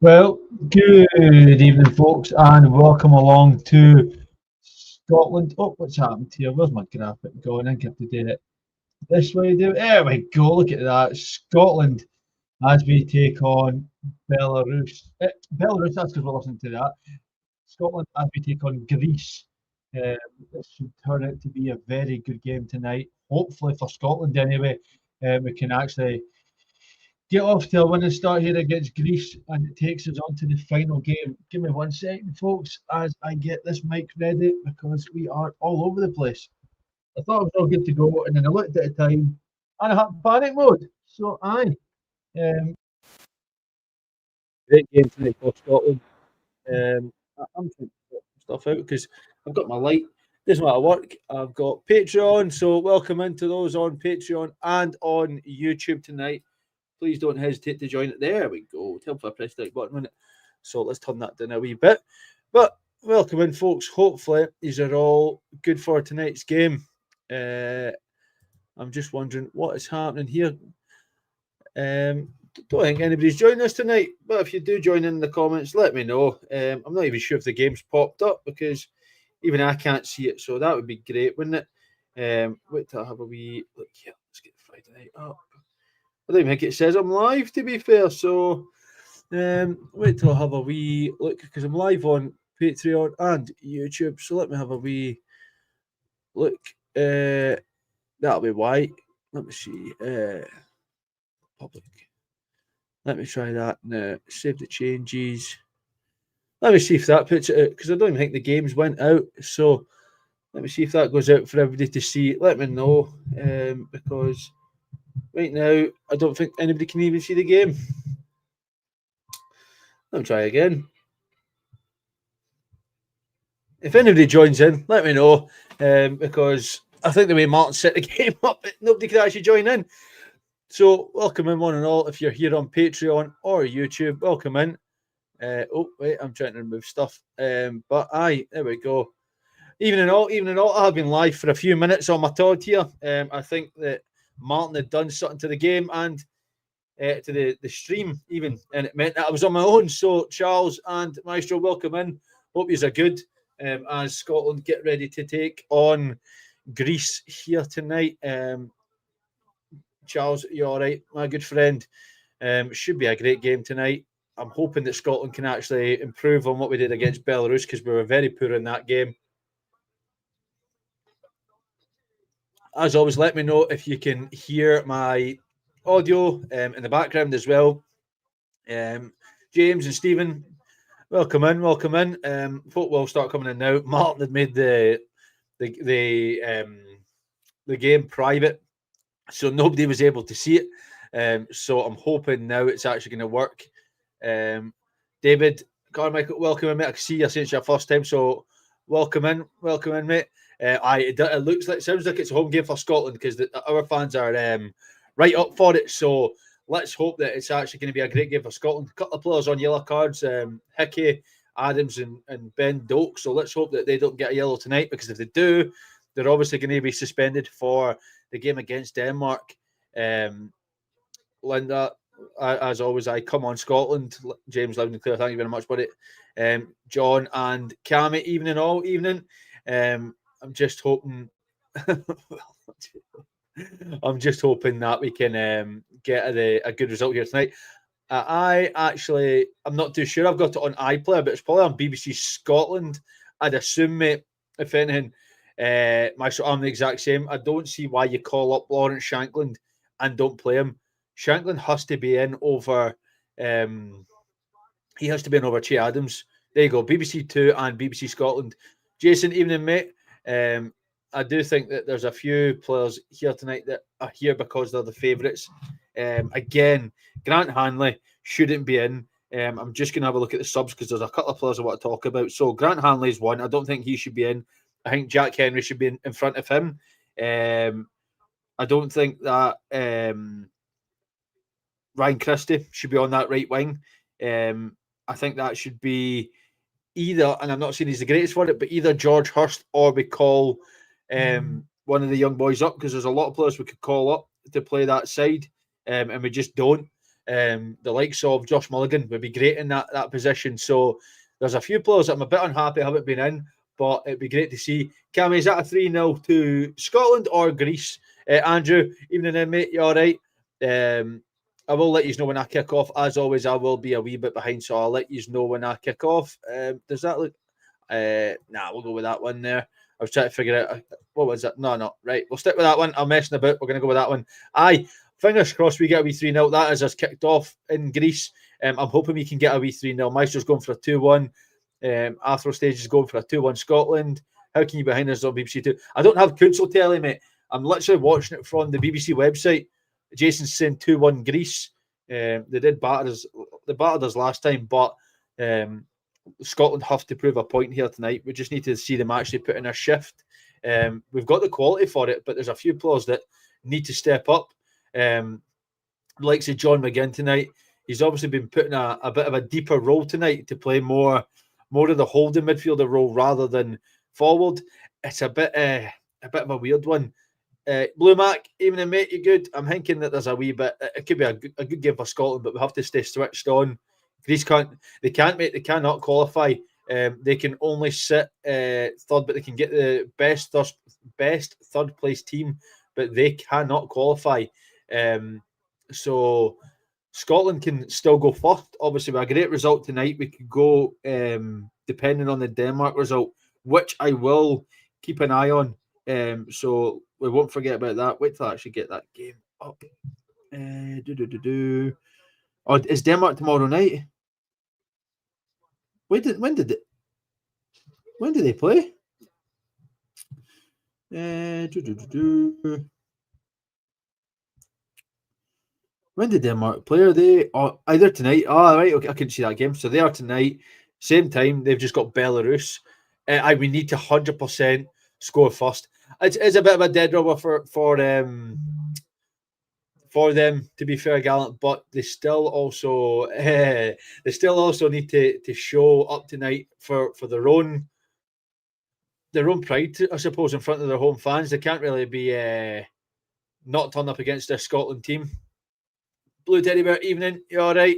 Well, good evening, folks, and welcome along to Scotland. Oh, what's happened here? Where's my graphic going? I think I have to do it this way. There we go. Look at that. Scotland as we take on Belarus. Belarus, that's because we're listening to that. Scotland as we take on Greece. This should turn out to be a very good game tonight. Hopefully for Scotland, anyway. We can actually get off to a winning start here against Greece, and it takes us on to the final game. Give me 1 second, folks, as I get this mic ready because we are all over the place. I thought I was all good to go, and then I looked at the time and I had panic mode. So, um, great game tonight for Scotland. I'm trying to sort stuff out because I've got my light. Doesn't matter work. I've got Patreon, so welcome into those on Patreon and on YouTube tonight. Please don't hesitate to join it. There we go. Tell if I press the like button on it. So let's turn that down a wee bit. But welcome in, folks. Hopefully, these are all good for tonight's game. I'm just wondering what is happening here. Don't think anybody's joining us tonight, but if you do join in the comments, let me know. I'm not even sure if the game's popped up because even I can't see it, so that would be great, wouldn't it? Wait till I have a wee look here. Let's get Friday night up. I don't even think it says I'm live, to be fair. So wait till I have a wee look because I'm live on Patreon and YouTube. So let me have a wee look. That'll be why. Let me see. Public. Let me try that now. Save the changes. Let me see if that puts it out because I don't even think the games went out. So let me see if that goes out for everybody to see. Let me know because right now I don't think anybody can even see the game. Let me try again. If anybody joins in, let me know because I think the way Martin set the game up, nobody could actually join in. So welcome in one and all. If you're here on Patreon or YouTube, welcome in. Oh wait, I'm trying to remove stuff. But aye, there we go. Even in all, I have been live for a few minutes on my Todd here. I think that Martin had done something to the game and to the stream even, and it meant that I was on my own. So Charles and Maestro, welcome in. Hope yous are good as Scotland get ready to take on Greece here tonight. Charles, you all right, my good friend? Should be a great game tonight. I'm hoping that Scotland can actually improve on what we did against Belarus because we were very poor in that game. As always, let me know if you can hear my audio in the background as well. James and Stephen, welcome in, welcome in. Folk will start coming in now. Martin had made the game private, so nobody was able to see it. So I'm hoping now it's actually going to work. David Carmichael, welcome in, mate. I can see you since your first time, so welcome in, mate. It looks like, sounds like it's a home game for Scotland because our fans are right up for it. So let's hope that it's actually going to be a great game for Scotland. A couple of players on yellow cards, Hickey, Adams, and Ben Doak. So let's hope that they don't get a yellow tonight because if they do, they're obviously going to be suspended for the game against Denmark. Linda, as always, I come on Scotland. James Loud and Claire, thank you very much, buddy. John and Cammy, evening. I'm just hoping. I'm just hoping that we can get a good result here tonight. I'm not too sure. I've got it on iPlayer, but it's probably on BBC Scotland. I'd assume, mate, if anything, I'm the exact same. I don't see why you call up Lawrence Shankland and don't play him. Shankland has to be in over. He has to be in over Che Adams. There you go. BBC Two and BBC Scotland. Jason, evening, mate. I do think that there's a few players here tonight that are here because they're the favourites. Again, Grant Hanley shouldn't be in. I'm just going to have a look at the subs because there's a couple of players I want to talk about. So Grant Hanley's one. I don't think he should be in. I think Jack Henry should be in front of him. I don't think that Ryan Christie should be on that right wing. I think that should be either, and I'm not saying he's the greatest for it, but either George Hurst or we call one of the young boys up because there's a lot of players we could call up to play that side, and we just don't. The likes of Josh Mulligan would be great in that position. So there's a few players that I'm a bit unhappy haven't been in, but it'd be great to see. Cammy, is that a 3-0 to Scotland or Greece? Andrew, evening in, mate. You all right? I will let you know when I kick off. As always, I will be a wee bit behind, so I'll let you know when I kick off. Does that look? Nah, we'll go with that one there. I was trying to figure out what was it. No, right. We'll stick with that one. I'm messing about. We're going to go with that one. Aye, fingers crossed we get a wee 3-0. That is us kicked off in Greece. I'm hoping we can get a wee 3-0. Meister's going for a 2-1. Arthur Stage is going for a 2-1 Scotland. How can you be behind us on BBC Two? I don't have Council telly, mate. I'm literally watching it from the BBC website. Jason's saying 2-1 Greece. They did batter us. They battered us last time, but Scotland have to prove a point here tonight. We just need to see them actually put in a shift. We've got the quality for it, but there's a few players that need to step up. Like say John McGinn tonight, he's obviously been put in a bit of a deeper role tonight to play more of the holding midfielder role rather than forward. It's a bit of a weird one. Blue Mac, evening mate, you good? I'm thinking that there's a wee bit. It could be a good game for Scotland, but we have to stay switched on. Greece cannot qualify. They can only sit third, but they can get the best third place team, but they cannot qualify. So Scotland can still go first. Obviously, with a great result tonight, we could go depending on the Denmark result, which I will keep an eye on. So we won't forget about that. Wait till I actually get that game up. Oh, is Denmark tomorrow night? When did they play? When did Denmark play? Are they either tonight? Oh, right. Okay, I couldn't see that game. So they are tonight, same time. They've just got Belarus. We need to 100% score first. It's a bit of a dead rubber for them, to be fair, Gallant, but they still also need to show up tonight for their own pride, I suppose, in front of their home fans. They can't really be not turn up against their Scotland team. Blue Teddy Bear, evening. You all right?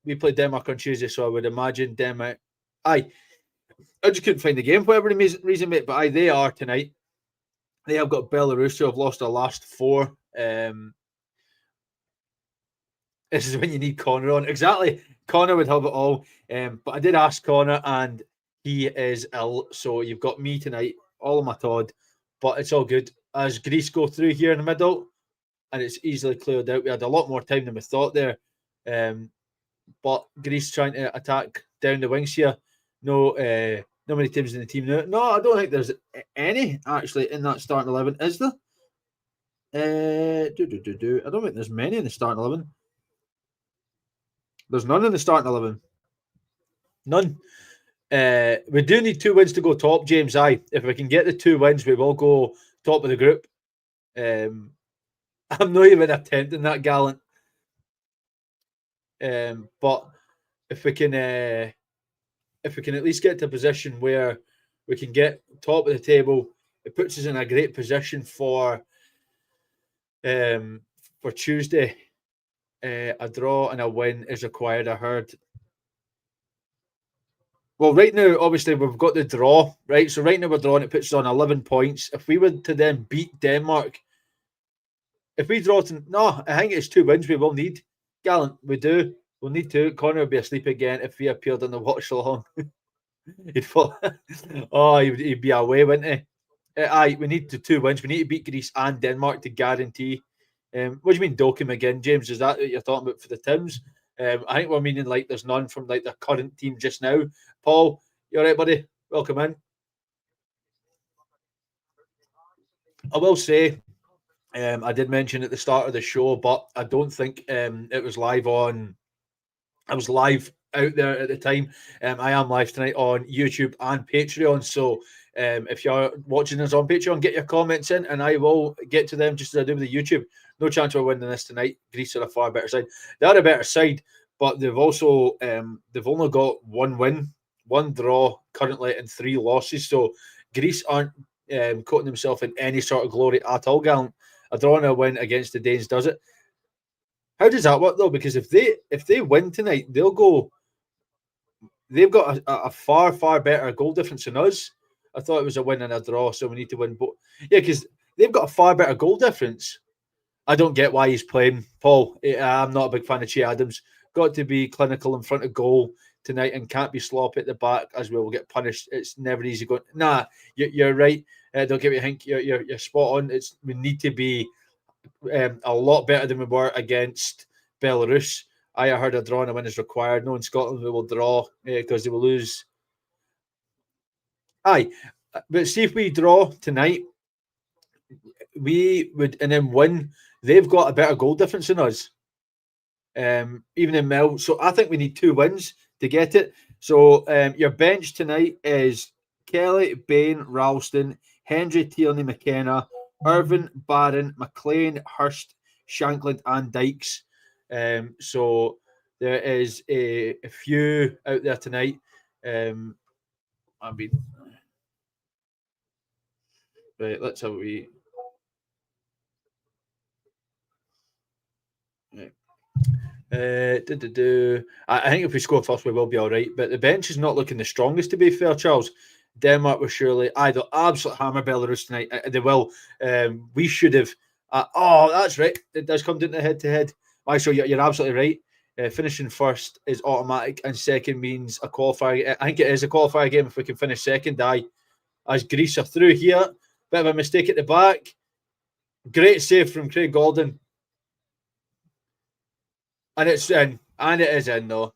We played Denmark on Tuesday, so I would imagine Denmark. I just couldn't find the game for whatever reason, mate. But they are tonight. They have got Belarus, who have lost their last 4. This is when you need Connor on. Exactly. Connor would have it all. But I did ask Connor, and he is ill. So you've got me tonight, all of my Todd. But it's all good. As Greece go through here in the middle, and it's easily cleared out. We had a lot more time than we thought there. But Greece trying to attack down the wings here. No many teams in the team now. No, I don't think there's any actually in that starting 11. Is there? I don't think there's many in the starting 11. There's none in the starting 11. None. We do need 2 wins to go top, James. If we can get the 2 wins, we will go top of the group. I'm not even attempting that, Gallant. But if we can at least get to a position where we can get top of the table, it puts us in a great position for Tuesday. A draw and a win is required, I heard. Well, right now, obviously, we've got the draw, right? So right now we're drawing, it puts us on 11 points. If we were to then beat Denmark, if we draw I think it's 2 wins we will need. Gallant, we do. We'll need 2. Connor would be asleep again if he appeared on the Watchalong. He'd fall. He'd be away, wouldn't he? We need the 2 wins. We need to beat Greece and Denmark to guarantee. What do you mean, Dokum again, James? Is that what you're talking about for the Tims? I think we're meaning like there's none from like the current team just now. Paul, you all right, buddy? Welcome in. I will say, I did mention at the start of the show, but I don't think it was live on. I was live out there at the time. I am live tonight on YouTube and Patreon. So if you're watching us on Patreon, get your comments in and I will get to them just as I do with the YouTube. No chance we're winning this tonight. Greece are a far better side. They are a better side, but they've also they've only got 1 win, 1 draw currently, and 3 losses. So Greece aren't coating themselves in any sort of glory at all, Gallant. A draw and a win against the Danes does it. How does that work though? Because if they win tonight, they'll go. They've got a far better goal difference than us. I thought it was a win and a draw, so we need to win both. Yeah, because they've got a far better goal difference. I don't get why he's playing, Paul. I'm not a big fan of Che Adams. Got to be clinical in front of goal tonight and can't be sloppy at the back, as we will get punished. It's never easy going. Nah, you're right. Don't get me think. You're spot on. We need to be a lot better than we were against Belarus. I heard a draw and a win is required. No, in Scotland we will draw because they will lose. Aye, but see if we draw tonight, we would and then win. They've got a better goal difference than us. Even in Mill. So I think we need 2 wins to get it. So your bench tonight is Kelly, Bain, Ralston, Hendry, Tierney, McKenna, Irvin, Barron, McLean, Hurst, Shankland, and Dykes. So there is a few out there tonight. Right, let's have a wee. Right. I think if we score first, we will be all right. But the bench is not looking the strongest, to be fair, Charles. Denmark will surely either absolute hammer Belarus tonight. They will. We should have. That's right. It does come down to head-to-head. So you're absolutely right. Finishing first is automatic, and second means a qualifier. I think it is a qualifier game if we can finish second. As Greece are through here. Bit of a mistake at the back. Great save from Craig Golden. And it's in. And it is in, though.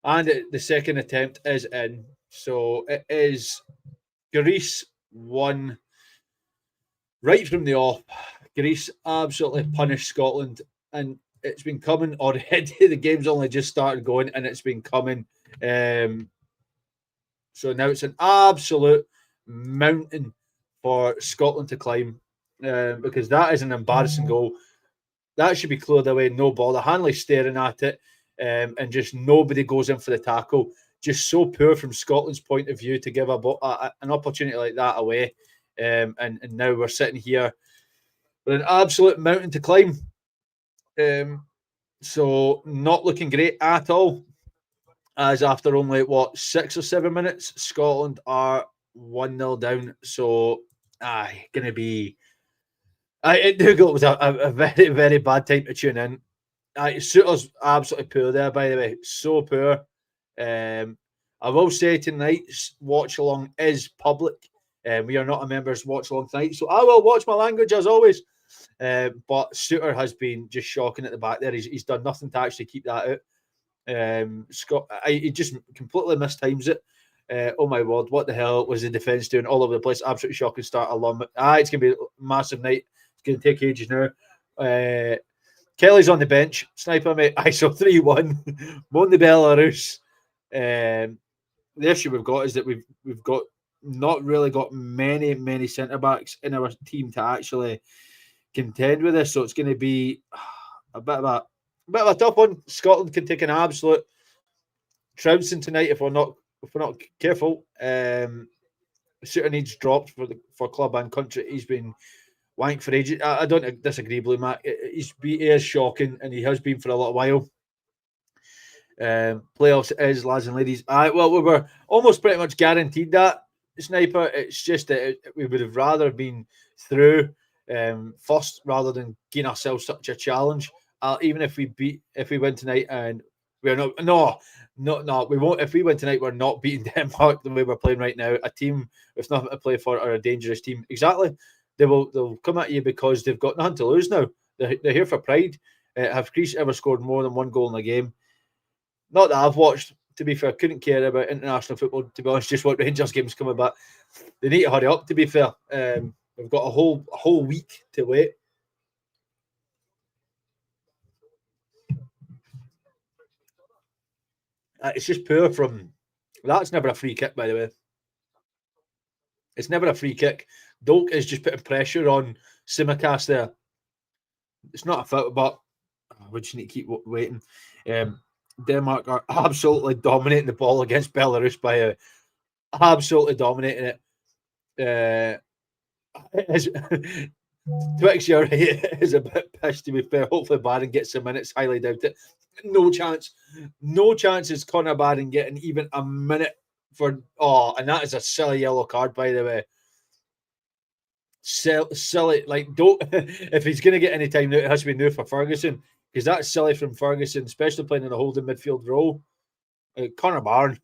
And the second attempt is in. So it is Greece 1 right from the off. Greece absolutely punished Scotland. And it's been coming already. The game's only just started going and it's been coming. So now it's an absolute mountain for Scotland to climb because that is an embarrassing goal. That should be cleared away, no bother. Hanley staring at it and just nobody goes in for the tackle. Just so poor from Scotland's point of view to give an opportunity like that away. And now we're sitting here with an absolute mountain to climb. So not looking great at all. As after only, 6 or 7 minutes, Scotland are 1-0 down. So, going to be... Dougal was a very, very bad time to tune in. Suter's absolutely poor there, by the way. So poor. I will say tonight's watch-along is public. We are not a members watch-along tonight, so I will watch my language as always. But Suter has been just shocking at the back there. He's done nothing to actually keep that out. He just completely mistimes it. Oh my word, what the hell was the defence doing all over the place? Absolutely shocking start along. It's going to be a massive night. It's going to take ages now. Kelly's on the bench. Sniper, mate. ISO 3-1. Won the Belarus. The issue we've got is that we've got not really got many centre-backs in our team to actually contend with this. So it's going to be a bit of a tough one. Scotland can take an absolute trouncing tonight if we're not careful. Suter needs dropped for club and country. He's been wank for ages. I don't disagree, Blue Mac. He is shocking, and he has been for a little while. Playoffs is, lads and ladies. Well, we were almost pretty much guaranteed that, Sniper. It's just that we would have rather been through first rather than gain ourselves such a challenge. Even if we win tonight and we're not, we won't. If we win tonight, we're not beating Denmark the way we're playing right now. A team with nothing to play for are a dangerous team. Exactly. They'll come at you because they've got nothing to lose now. They're here for pride. Have Greece ever scored more than one goal in a game? Not that I've watched. To be fair, couldn't care about international football. To be honest, just what Rangers games coming back. They need to hurry up. To be fair, we've got a whole week to wait. It's just poor from... That's never a free kick, by the way. It's never a free kick. Dolk is just putting pressure on Simicast there. It's not a foul, but we just need to keep waiting. Denmark are absolutely dominating the ball against Belarus by absolutely dominating it. Twix, you're right, is a bit pissed to be fair. Hopefully Barron gets some minutes, highly doubt it. No chance. No chance is Connor Barron getting even a minute for and that is a silly yellow card, by the way. Silly, like don't if he's gonna get any time now, it has to be new for Ferguson, because that's silly from Ferguson, especially playing in a holding midfield role. Connor Barron,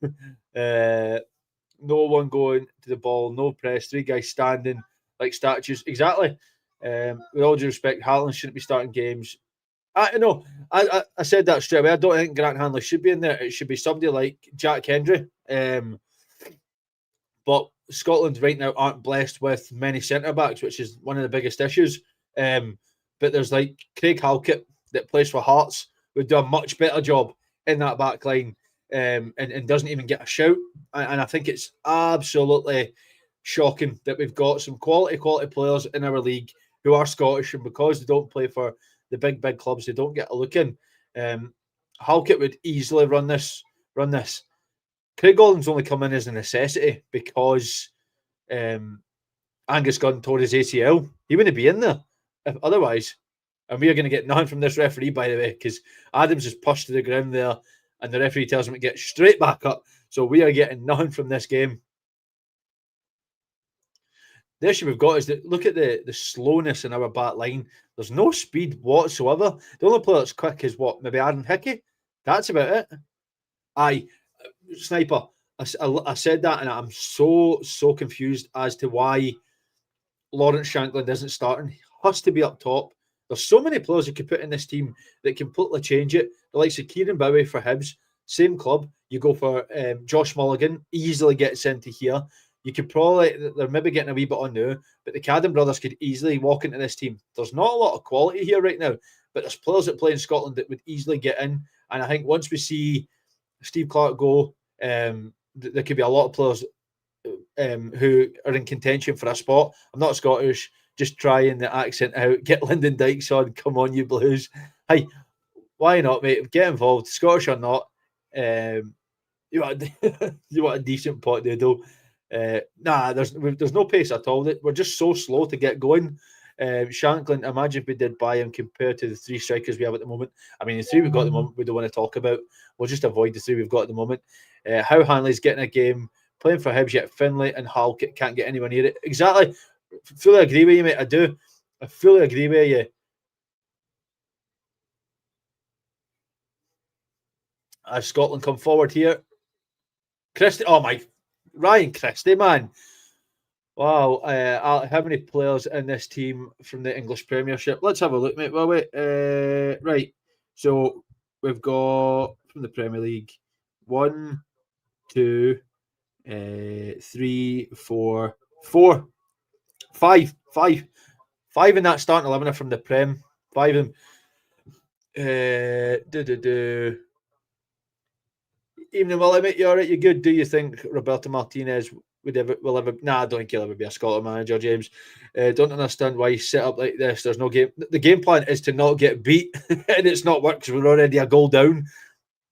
no one going to the ball, no press, three guys standing like statues. Exactly. With all due respect, Haaland shouldn't be starting games. I know. I said that straight away. I don't think Grant Hanley should be in there. It should be somebody like Jack Hendry. But Scotland right now aren't blessed with many centre backs, which is one of the biggest issues. But there's like Craig Halkett that plays for Hearts, would do a much better job in that back line, and doesn't even get a shout. And I think it's absolutely shocking that we've got some quality players in our league who are Scottish, and because they don't play for the big clubs, they don't get a look in. Halkett would easily run this. Craig Gordon's only come in as a necessity because Angus Gunn tore his ACL. He wouldn't be in there if otherwise. And we are going to get nothing from this referee, by the way, because Adams is pushed to the ground there, and the referee tells him to get straight back up. So we are getting nothing from this game. The issue we've got is that look at the slowness in our back line. There's no speed whatsoever. The only player that's quick is what? Maybe Aaron Hickey? That's about it. Aye, Sniper. I said that, and I'm so confused as to why Lawrence Shankland isn't starting. He has to be up top. There's so many players you could put in this team that completely change it. The likes of Kieran Bowie for Hibs, same club. You go for Josh Mulligan, easily gets into here. You could probably, they're maybe getting a wee bit on now, but the Cadden brothers could easily walk into this team. There's not a lot of quality here right now, but there's players that play in Scotland that would easily get in. And I think once we see Steve Clarke go, there could be a lot of players who are in contention for a spot. I'm not Scottish, just trying the accent out. Get Lyndon Dykes on. Come on, you Blues. Hey, why not, mate? Get involved, Scottish or not. You want a decent pot noodle. There's no pace at all. We're just so slow to get going. Shankland, imagine if we did buy him compared to the three strikers we have at the moment. I mean, the three we've got at the moment we don't want to talk about. We'll just avoid the three we've got at the moment. How Hanley's getting a game, playing for Hibs, yet Finlay and Halkett can't get anywhere near it. Exactly. Fully agree with you, mate. I do. I fully agree with you. As Scotland come forward here. Christie, oh my, Ryan Christie, man. Wow, how many players in this team from the English Premiership? Let's have a look, mate. Well, wait, right. So we've got from the Premier League 1, 2, 3, 4, 5. 5 in that starting 11 are from the Prem. 5 of them. Evening, Willie, mate. You all right? You good? Do you think Roberto Martinez will ever? Nah, I don't think he'll ever be a Scotland manager, James. Don't understand why he's set up like this. There's no game. The game plan is to not get beat, and it's not worked because we're already a goal down.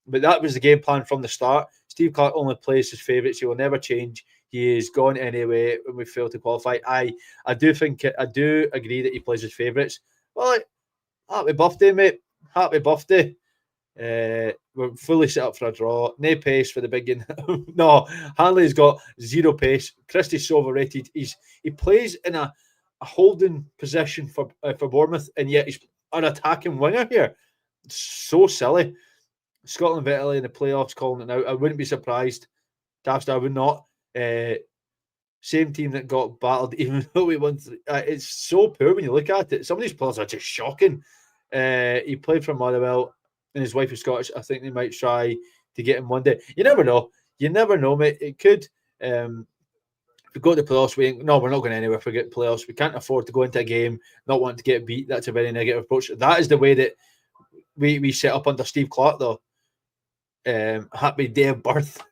But that was the game plan from the start. Steve Clarke only plays his favourites. He will never change. He is gone anyway when we fail to qualify. I do agree that he plays his favourites. Well, happy birthday, mate. Happy birthday. We're fully set up for a draw. No pace for the big game. No, Hanley's got zero pace. Christie's so overrated. He plays in a holding position for Bournemouth, and yet he's an attacking winger here. So silly. Scotland v Italy in the playoffs, calling it now. I wouldn't be surprised. Tafster, I would not. Same team that got battled, even though we won. It's so poor when you look at it. Some of these players are just shocking. He played for Motherwell, and his wife is Scottish. I think they might try to get him one day. You never know. You never know, mate. It could. If we go to the playoffs, we're not going anywhere if we get playoffs. We can't afford to go into a game not wanting to get beat. That's a very negative approach. That is the way that we set up under Steve Clarke, though. Happy day of birth.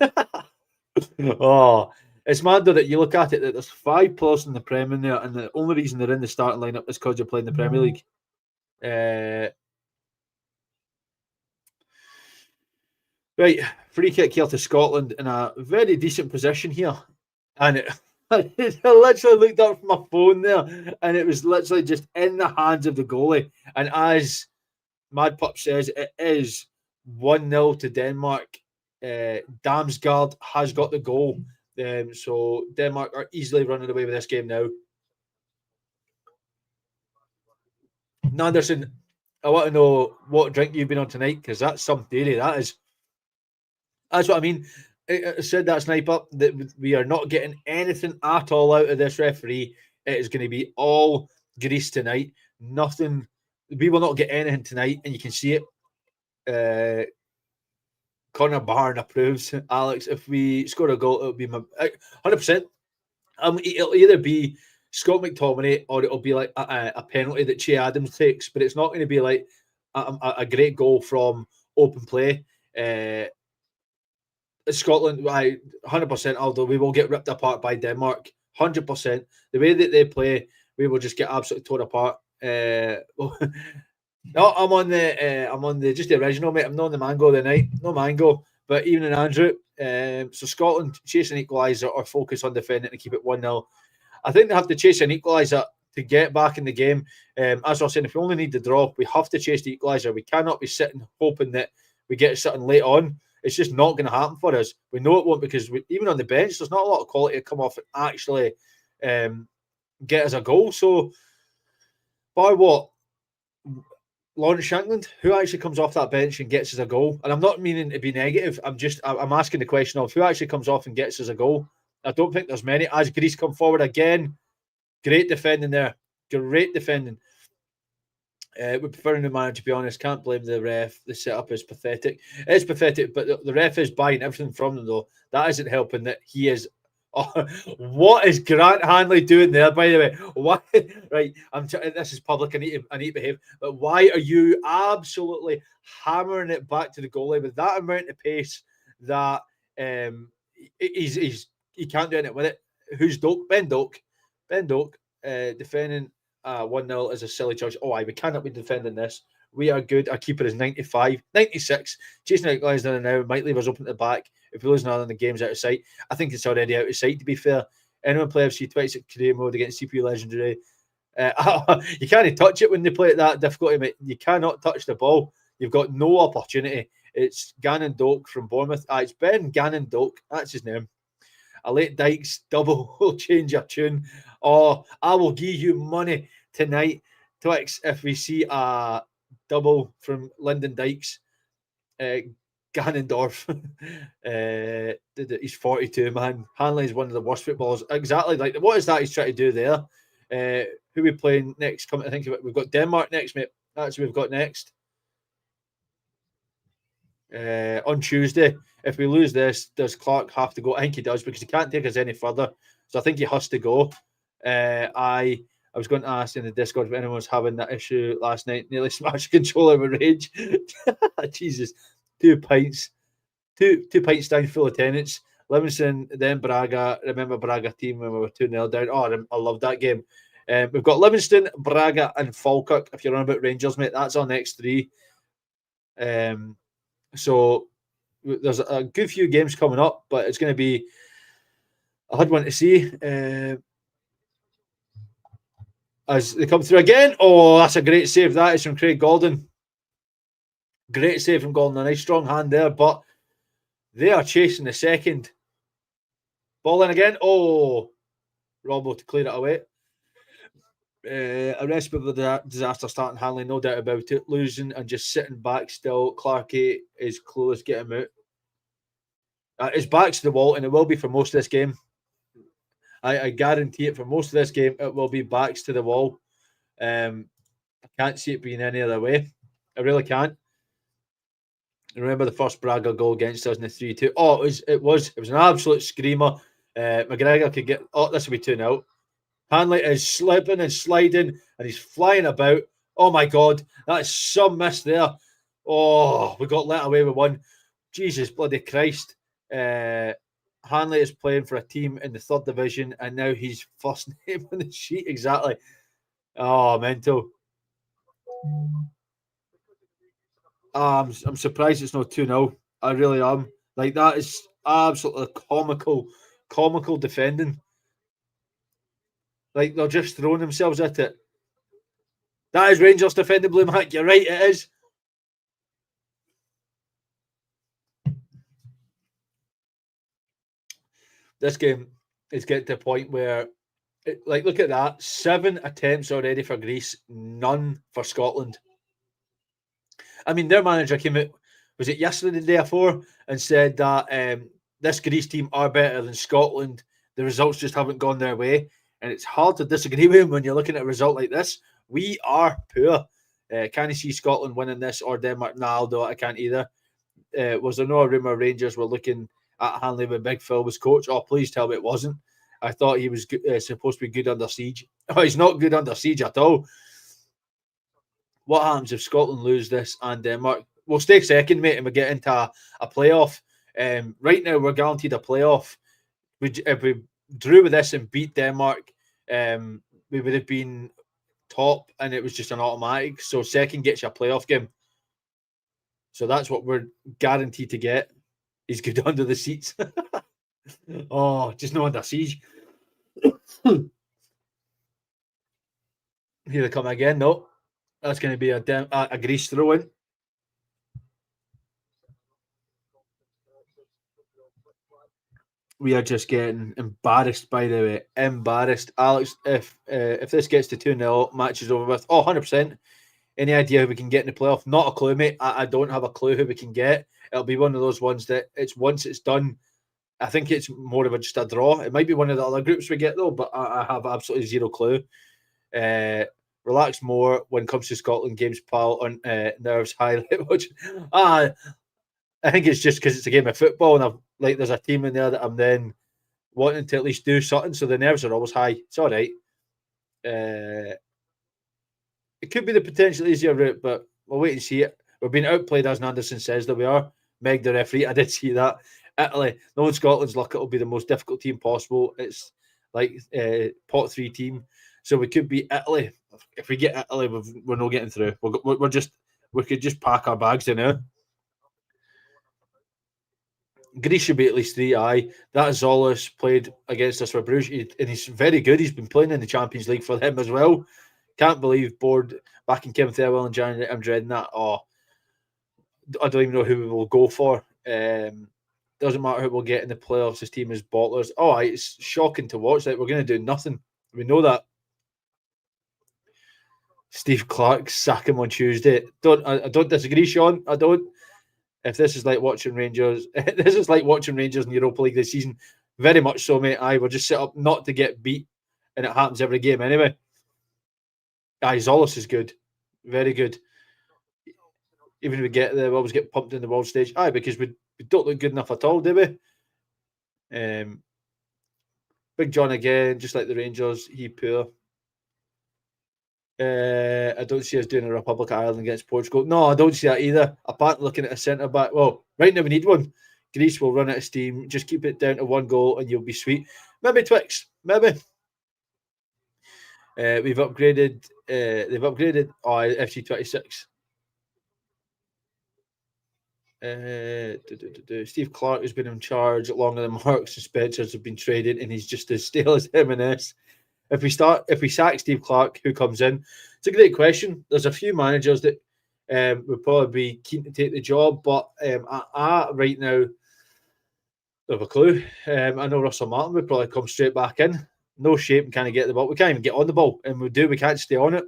Oh, it's mad though that you look at it that there's 5 players in the Prem in there, and the only reason they're in the starting lineup is because they're playing the Premier League. Right, free kick here to Scotland in a very decent position here, and I literally looked up from my phone there, and it was literally just in the hands of the goalie. And as Mad Pup says, it is 1-0 to Denmark. Damsgaard has got the goal. So Denmark are easily running away with this game now. Nanderson, I want to know what drink you've been on tonight, because that's some theory. That's what I mean. I said that sniper that we are not getting anything at all out of this referee. It is going to be all grease tonight. Nothing. We will not get anything tonight, and you can see it. Connor Barn approves. Alex, if we score a goal, it'll be 100%. It'll either be Scott McTominay or it'll be like a penalty that Che Adams takes, but it's not going to be like a great goal from open play. Scotland, 100%, Aldo, we will get ripped apart by Denmark. 100%. The way that they play, we will just get absolutely torn apart. No, I'm on the just the original, mate. I'm not on the mango tonight. No mango. But even in Andrew, so Scotland chase an equaliser or focus on defending and keep it 1-0. I think they have to chase an equaliser to get back in the game. As I was saying, if we only need the draw, we have to chase the equaliser. We cannot be sitting hoping that we get something late on. It's just not going to happen for us. We know it won't, because even on the bench, there's not a lot of quality to come off and actually get us a goal. So, by what? Lawrence Shankland, who actually comes off that bench and gets us a goal? And I'm not meaning to be negative. I'm asking the question of who actually comes off and gets us a goal. I don't think there's many. As Greece come forward again, great defending there. Great defending. We prefer a new manager, to be honest. Can't blame the ref. The setup is pathetic. It's pathetic, but the ref is buying everything from them, though. That isn't helping that he is. Oh, what is Grant Hanley doing there, by the way? Why? Right, this is public. I need to behave. But why are you absolutely hammering it back to the goalie with that amount of pace that he can't do anything with it? Who's Doak? Ben Doak. Defending 1-0 is a silly choice. Oh, we cannot be defending this. We are good. Our keeper is 95, 96. Chasing out guys now might leave us open to the back. If we lose another, the game's out of sight. I think it's already out of sight, to be fair. Anyone play FC 26 career mode against CPU Legendary? You can't touch it when they play at that difficulty, mate. You cannot touch the ball. You've got no opportunity. It's Gannon Doak from Bournemouth. It's Ben Gannon Doak. That's his name. A late Dykes double will change your tune. Oh, I will give you money tonight, Twix, if we see a double from Lyndon Dykes. Ganondorf. He's 42, man. Hanley is one of the worst footballers. Exactly. Like, what is that he's trying to do there? Who are we playing next? Come to think of it, we've got Denmark next, mate. That's who we've got next. On Tuesday. If we lose this, does Clark have to go? I think he does, because he can't take us any further. So I think he has to go. I was going to ask in the Discord if anyone was having that issue last night. Nearly smashed controller with rage. Jesus. 2 pints. Two pints down full of tenants. Livingston, then Braga. Remember Braga team when we were 2-0 down? Oh, I love that game. We've got Livingston, Braga, and Falkirk. If you're on about Rangers, mate, that's our next three. So there's a good few games coming up, but it's going to be a hard one to see. As they come through again. Oh, that's a great save. That is from Craig Golden. Great save from Golden. A nice strong hand there, but they are chasing the second. Ball in again. Oh, Robbo to clear it away. A recipe of the disaster starting handling, no doubt about it. Losing and just sitting back still. Clarkey is close. Get him out. His back's to the wall, and it will be for most of this game. I guarantee it. For most of this game, it will be backs to the wall. I can't see it being any other way. I really can't. Remember the first Braga goal against us in the 3-2. Oh, it was an absolute screamer. McGregor could get. Oh, this will be 2-0. Hanley is slipping and sliding, and he's flying about. Oh my God, that is some miss there. Oh, we got let away with one. Jesus bloody Christ. Hanley is playing for a team in the 3rd division, and now he's first name on the sheet. Exactly. Oh, mental. I'm surprised it's not 2-0. I really am. Like, that is absolutely comical defending. Like they're just throwing themselves at it. That is Rangers defending Blue Mac. You're right, it is. This game is getting to a point where, look at that. 7 attempts already for Greece, none for Scotland. I mean, their manager came out, was it yesterday, the day before, and said that this Greece team are better than Scotland. The results just haven't gone their way. And it's hard to disagree with him when you're looking at a result like this. We are poor. Can you see Scotland winning this or Denmark? No, although I can't either. Was there no rumour Rangers were looking at Hanley when Big Phil was coach? Oh, please tell me it wasn't. I thought he was supposed to be good under siege. Oh, he's not good under siege at all. What happens if Scotland lose this and Denmark? We'll stay second, mate, and we get into a playoff. Right now, we're guaranteed a playoff. If we drew with this and beat Denmark, we would have been top, and it was just an automatic. So second gets you a playoff game. So that's what we're guaranteed to get. He's good under the seats. Oh, just no under siege. Here they come again. No, that's going to be a Greece throw-in. We are just getting embarrassed, by the way. Embarrassed. Alex, if this gets to 2-0, match is over with. Oh, 100%. Any idea who we can get in the playoff? Not a clue, mate. I don't have a clue who we can get. It'll be one of those ones that once it's done, I think it's more of just a draw. It might be one of the other groups we get, though, but I have absolutely zero clue. Relax more when it comes to Scotland games, pal, on nerves high. I think it's just because it's a game of football and there's a team in there that I'm then wanting to at least do something, so the nerves are always high. It's all right. It could be the potential easier route, but we'll wait and see it. We're being outplayed, as Anderson says, that we are. Meg, the referee, I did see that. Italy, knowing Scotland's luck, it'll be the most difficult team possible. It's like pot 3 team, so we could be Italy. If we get Italy, we're not getting through. We could just pack our bags in now. Greece should be at least 3. Aye, that Zolas played against us for Bruges, and he's very good. He's been playing in the Champions League for them as well. Can't believe board back in Kim Thelwell in January. I'm dreading that. Oh, I don't even know who we will go for. Doesn't matter who we'll get in the playoffs. This team is bottlers. Oh, it's shocking to watch. Like, we're going to do nothing. We know that. Steve Clark, sack him on Tuesday. I don't disagree, Sean. I don't. If this is like watching Rangers, this is like watching Rangers in Europa League this season. Very much so, mate. We're just set up not to get beat, and it happens every game anyway. Zolas is good. Very good. Even if we always get pumped in the world stage. Because we don't look good enough at all, do we? Big John again, just like the Rangers, he poor. I don't see us doing a Republic of Ireland against Portugal. No, I don't see that either. Apart looking at a centre back. Well, right now we need one. Greece will run out of steam. Just keep it down to 1 goal and you'll be sweet. Maybe Twix. Maybe. We've upgraded. They've upgraded. FC26. Steve Clark has been in charge longer than Marks and Spencers have been traded, and he's just as stale as M&S. If we sack Steve Clark, who comes in? It's a great question. There's a few managers that would probably be keen to take the job, but I right now don't have a clue. I know Russell Martin would probably come straight back in. No shape and kind of get the ball. We can't even get on the ball, and we can't stay on it.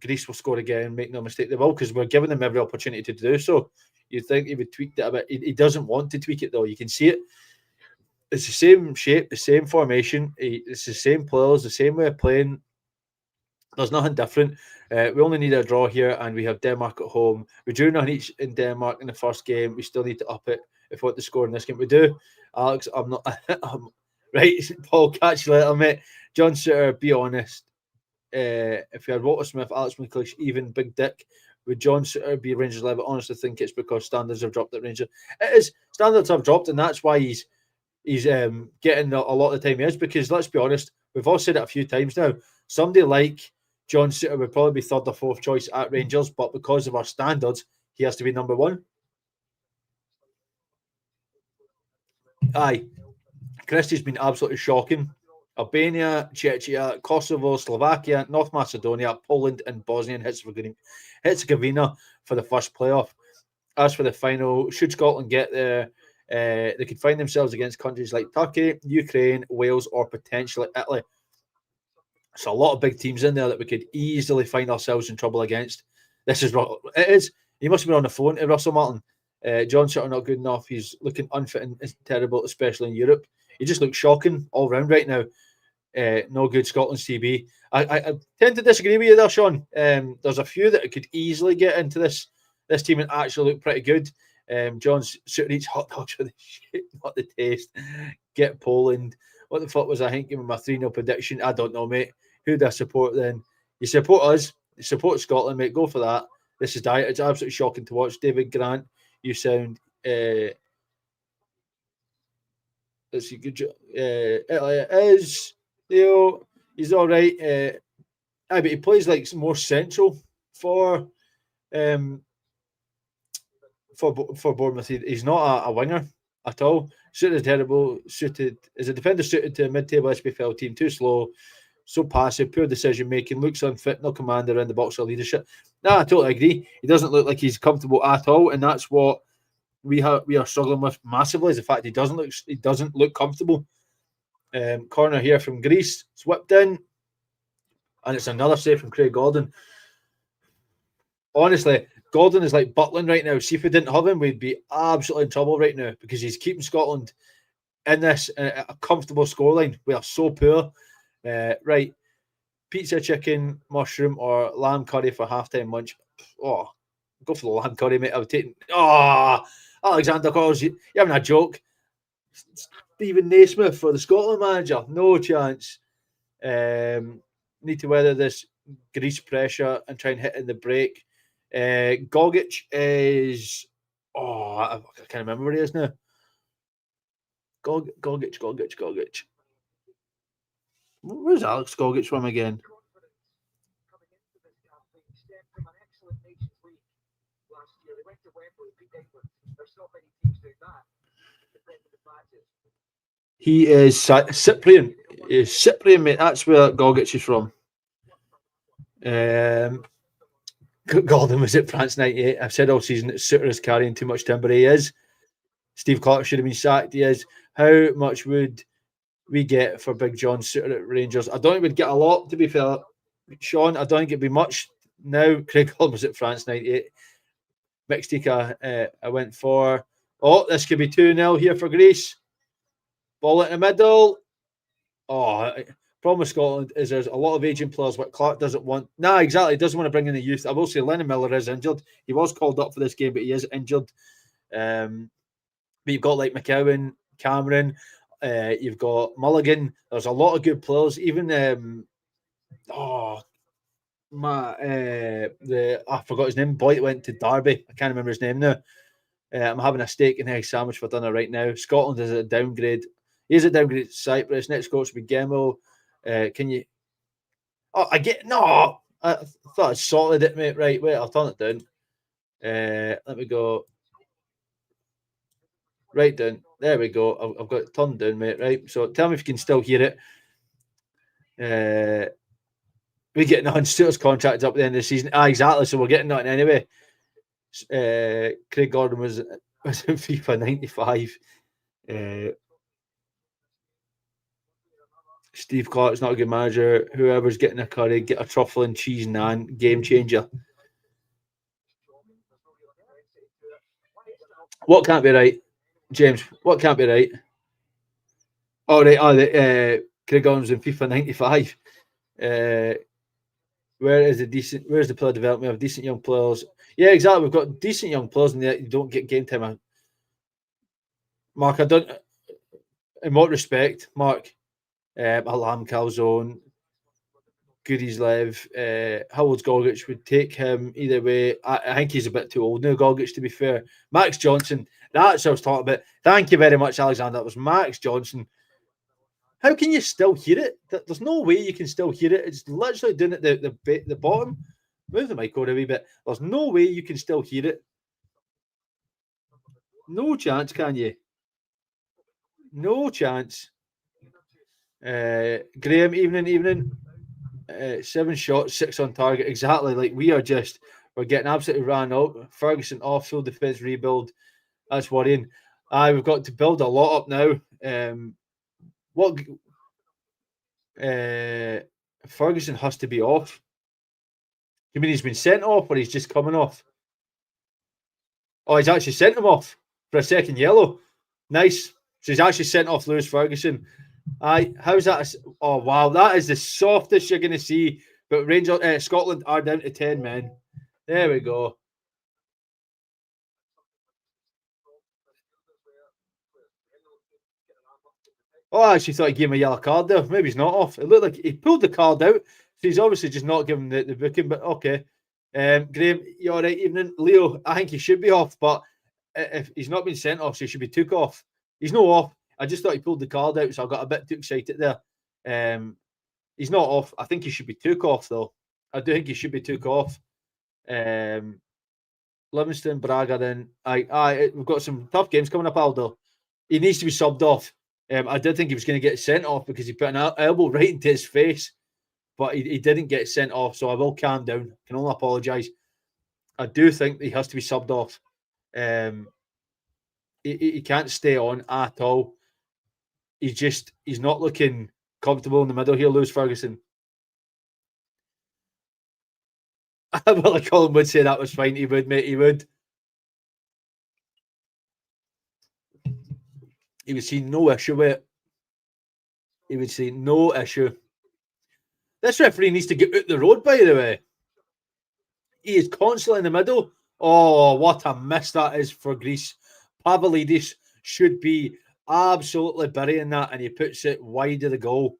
Greece will score again, make no mistake, they will, because we're giving them every opportunity to do so. You'd think he would tweak that a bit. He doesn't want to tweak it, though. You can see it. It's the same shape, the same formation. It's the same players, the same way of playing. There's nothing different. We only need a draw here, and we have Denmark at home. We drew nothing each in Denmark in the first game. We still need to up it if we want to score in this game. We do. Alex, I'm not. Right, Paul, catch you later, mate. John Sutter, be honest. If you had Walter Smith, Alex McLeish, even Big Dick, would John Sutter be Rangers level? I honestly think it's because standards have dropped at Rangers. It is. Standards have dropped, and that's why he's getting a lot of the time he is, because let's be honest, we've all said it a few times now. Somebody like John Sutter would probably be 3rd or 4th choice at Rangers, but because of our standards, he has to be number 1. Aye. Christie's been absolutely shocking. Albania, Czechia, Kosovo, Slovakia, North Macedonia, Poland, and Bosnia and Herzegovina for the first playoff. As for the final, should Scotland get there, they could find themselves against countries like Turkey, Ukraine, Wales, or potentially Italy. So a lot of big teams in there that we could easily find ourselves in trouble against. It is. He must have been on the phone to Russell Martin. John's certainly not good enough. He's looking unfit and terrible, especially in Europe. He just looks shocking all round right now. No good Scotland's TB. I tend to disagree with you there, Sean. There's a few that could easily get into this team and actually look pretty good. John's shooting each hot dogs for the shit, not the taste. Get Poland. What the fuck was I thinking with my 3-0 prediction? I don't know, mate. Who do I support then? You support us. You support Scotland, mate. Go for that. This is diet. It's absolutely shocking to watch. David Grant, you sound. That's a good job. It is. Leo, he's all right. But he plays like more central for Bournemouth. He's not a winger at all. Suited terrible. Suited as a defender suited to a mid-table SPFL team. Too slow, so passive, poor decision making. Looks unfit. No command around the box or leadership. No, I totally agree. He doesn't look like he's comfortable at all, and that's what we are struggling with massively. Is the fact he doesn't look comfortable. Corner here from Greece, swept in, and it's another save from Craig Gordon. Honestly, Gordon is like Butland right now. See, if we didn't have him, we'd be absolutely in trouble right now because he's keeping Scotland in this a comfortable scoreline. We are so poor. Right, pizza, chicken, mushroom, or lamb curry for halftime lunch. Oh, go for the lamb curry, mate. I would take. Oh, Alexander calls you having a joke. Stephen Naismith for the Scotland manager. No chance. Need to weather this Greece pressure and try and hit in the break. Gogic is. Oh, I can't remember where he is now. Gogic. Where's Alex Gogic from again? He is Cyprian. He's Cyprian, mate. That's where Gogic is from. Gordon was at France 98. I've said all season that Suter is carrying too much timber. He is. Steve Clark should have been sacked. He is. How much would we get for Big John Suter at Rangers? I don't think we'd get a lot, to be fair. Sean, I don't think it'd be much now. Craig Gordon was at France 98. Mixtika, I went for. Oh, this could be 2-0 here for Greece. Ball in the middle. Oh, problem with Scotland is there's a lot of aging players, but Clark doesn't want. Nah, exactly. He doesn't want to bring in the youth. I will say Lennon Miller is injured. He was called up for this game, but he is injured. But you've got like McCowan, Cameron. You've got Mulligan. There's a lot of good players. Even I forgot his name. Boy that went to Derby. I can't remember his name now. I'm having a steak and egg sandwich for dinner right now. Scotland is a downgrade. He's a downgrade to Cyprus. Next coach will be Gemmell. Can you? Oh, I get no. I thought I sorted it, mate. Right, wait, I'll turn it down. Let me go. Right down. There we go. I've got it turned down, mate. Right. So tell me if you can still hear it. We're getting on Stuart's contract up at the end of the season. Exactly. So we're getting that anyway. Craig Gordon was in FIFA 95. Steve Clark's not a good manager. Whoever's getting a curry, get a truffle and cheese naan. Game changer. What can't be right, James? What can't be right? Oh, right. Craig Gordon was in FIFA 95. Where's the player development? We have decent young players. Yeah, exactly. We've got decent young players, and you don't get game time. Mark, I don't. In what respect, Mark? Alam Calzone, Goodies Lev, how old's Gogic? Would take him either way. I think he's a bit too old now, Gogic, to be fair. Max Johnson, that's what I was talking about. Thank you very much, Alexander. That was Max Johnson. How can you still hear it? There's no way you can still hear it. It's literally doing it the bottom. Move the mic over a wee bit. There's no way you can still hear it. No chance, can you? No chance. Graham, evening. 7 shots, 6 on target. Exactly. Like we're getting absolutely ran out. Ferguson off-field defence rebuild. That's worrying. We've got to build a lot up now. What Ferguson has to be off. You mean he's been sent off or he's just coming off? Oh, he's actually sent him off for a second yellow. Nice. So he's actually sent off Lewis Ferguson. How's that? Oh, wow. That is the softest you're going to see. But Rangers, Scotland are down to 10 men. There we go. Oh, I actually thought he gave him a yellow card there. Maybe he's not off. It looked like he pulled the card out. So he's obviously just not giving the booking, but okay. Graham, you all right? Evening. Leo, I think he should be off, but if he's not been sent off, so he should be took off. He's no off. I just thought he pulled the card out, so I got a bit too excited there. He's not off. I think he should be took off, though. I do think he should be took off. Livingston, Braga, then. We've got some tough games coming up, Aldo. He needs to be subbed off. I did think he was going to get sent off because he put an elbow right into his face, but he didn't get sent off, so I will calm down. I can only apologise. I do think he has to be subbed off. He can't stay on at all. He's not looking comfortable in the middle here, Lewis Ferguson. Well, Colin would say that was fine. He would, mate. He would. He would see no issue with it. He would see no issue. This referee needs to get out the road, by the way. He is constantly in the middle. Oh, what a miss that is for Greece. Pavlidis should be absolutely burying that, and he puts it wide of the goal.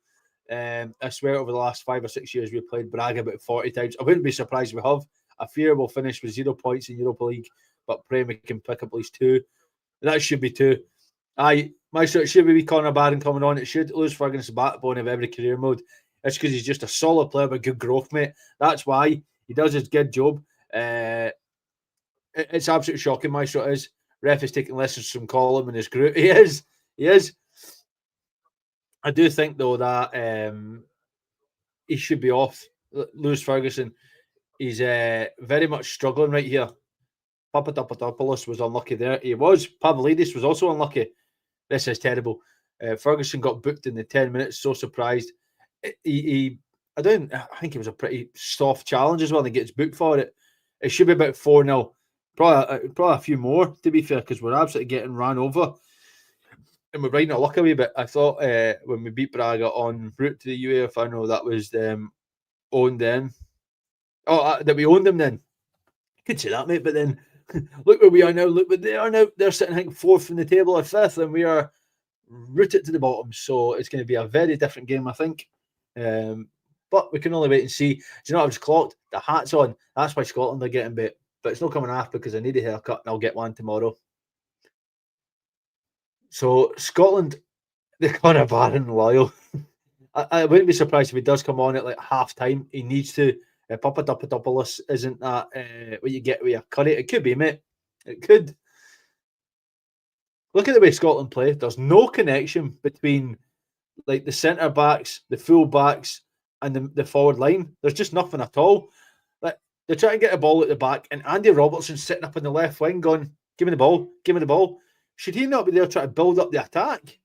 I swear over the last 5 or 6 years, we've played Braga about 40 times. I wouldn't be surprised if we have. I fear we'll finish with 0 points in Europa League, but pray we can pick up at least 2. That should be 2. My sort should be Conor Barron coming on. It should lose Ferguson's backbone of every career mode. It's because he's just a solid player with good growth, mate. That's why he does his good job. It's absolutely shocking. My shot is ref is taking lessons from Colin and his group. He is. I do think though that he should be off. Lewis Ferguson. He's very much struggling right here. Papadopoulos was unlucky there. He was. Pavlidis was also unlucky. This is terrible. Ferguson got booked in the 10 minutes. So surprised. I think it was a pretty soft challenge as well. And he gets booked for it. It should be about 4-0. Probably a few more, to be fair, because we're absolutely getting ran over. And we're riding our luck a wee bit. I thought when we beat Braga en route to the UEFA final, that was owned them. Oh, that we owned them then. I could say that, mate, but then look where we are now. Look where they are now. They're sitting, I think, 4th in the table or 5th, and we are rooted to the bottom. So it's going to be a very different game, I think. But we can only wait and see. Do you know what I've just clocked? The hat's on. That's why Scotland are getting bit. But it's not coming off because I need a haircut and I'll get one tomorrow. So Scotland, the Conor Barron loyal. I wouldn't be surprised if he does come on at like half time. He needs to. Papadopoulos isn't that what you get with a curry? It could be, mate. It could. Look at the way Scotland play. There's no connection between like the centre backs, the full backs, and the forward line. There's just nothing at all. Like they're trying to get a ball at the back, and Andy Robertson's sitting up in the left wing, going, "Give me the ball, give me the ball." Should he not be there trying to build up the attack?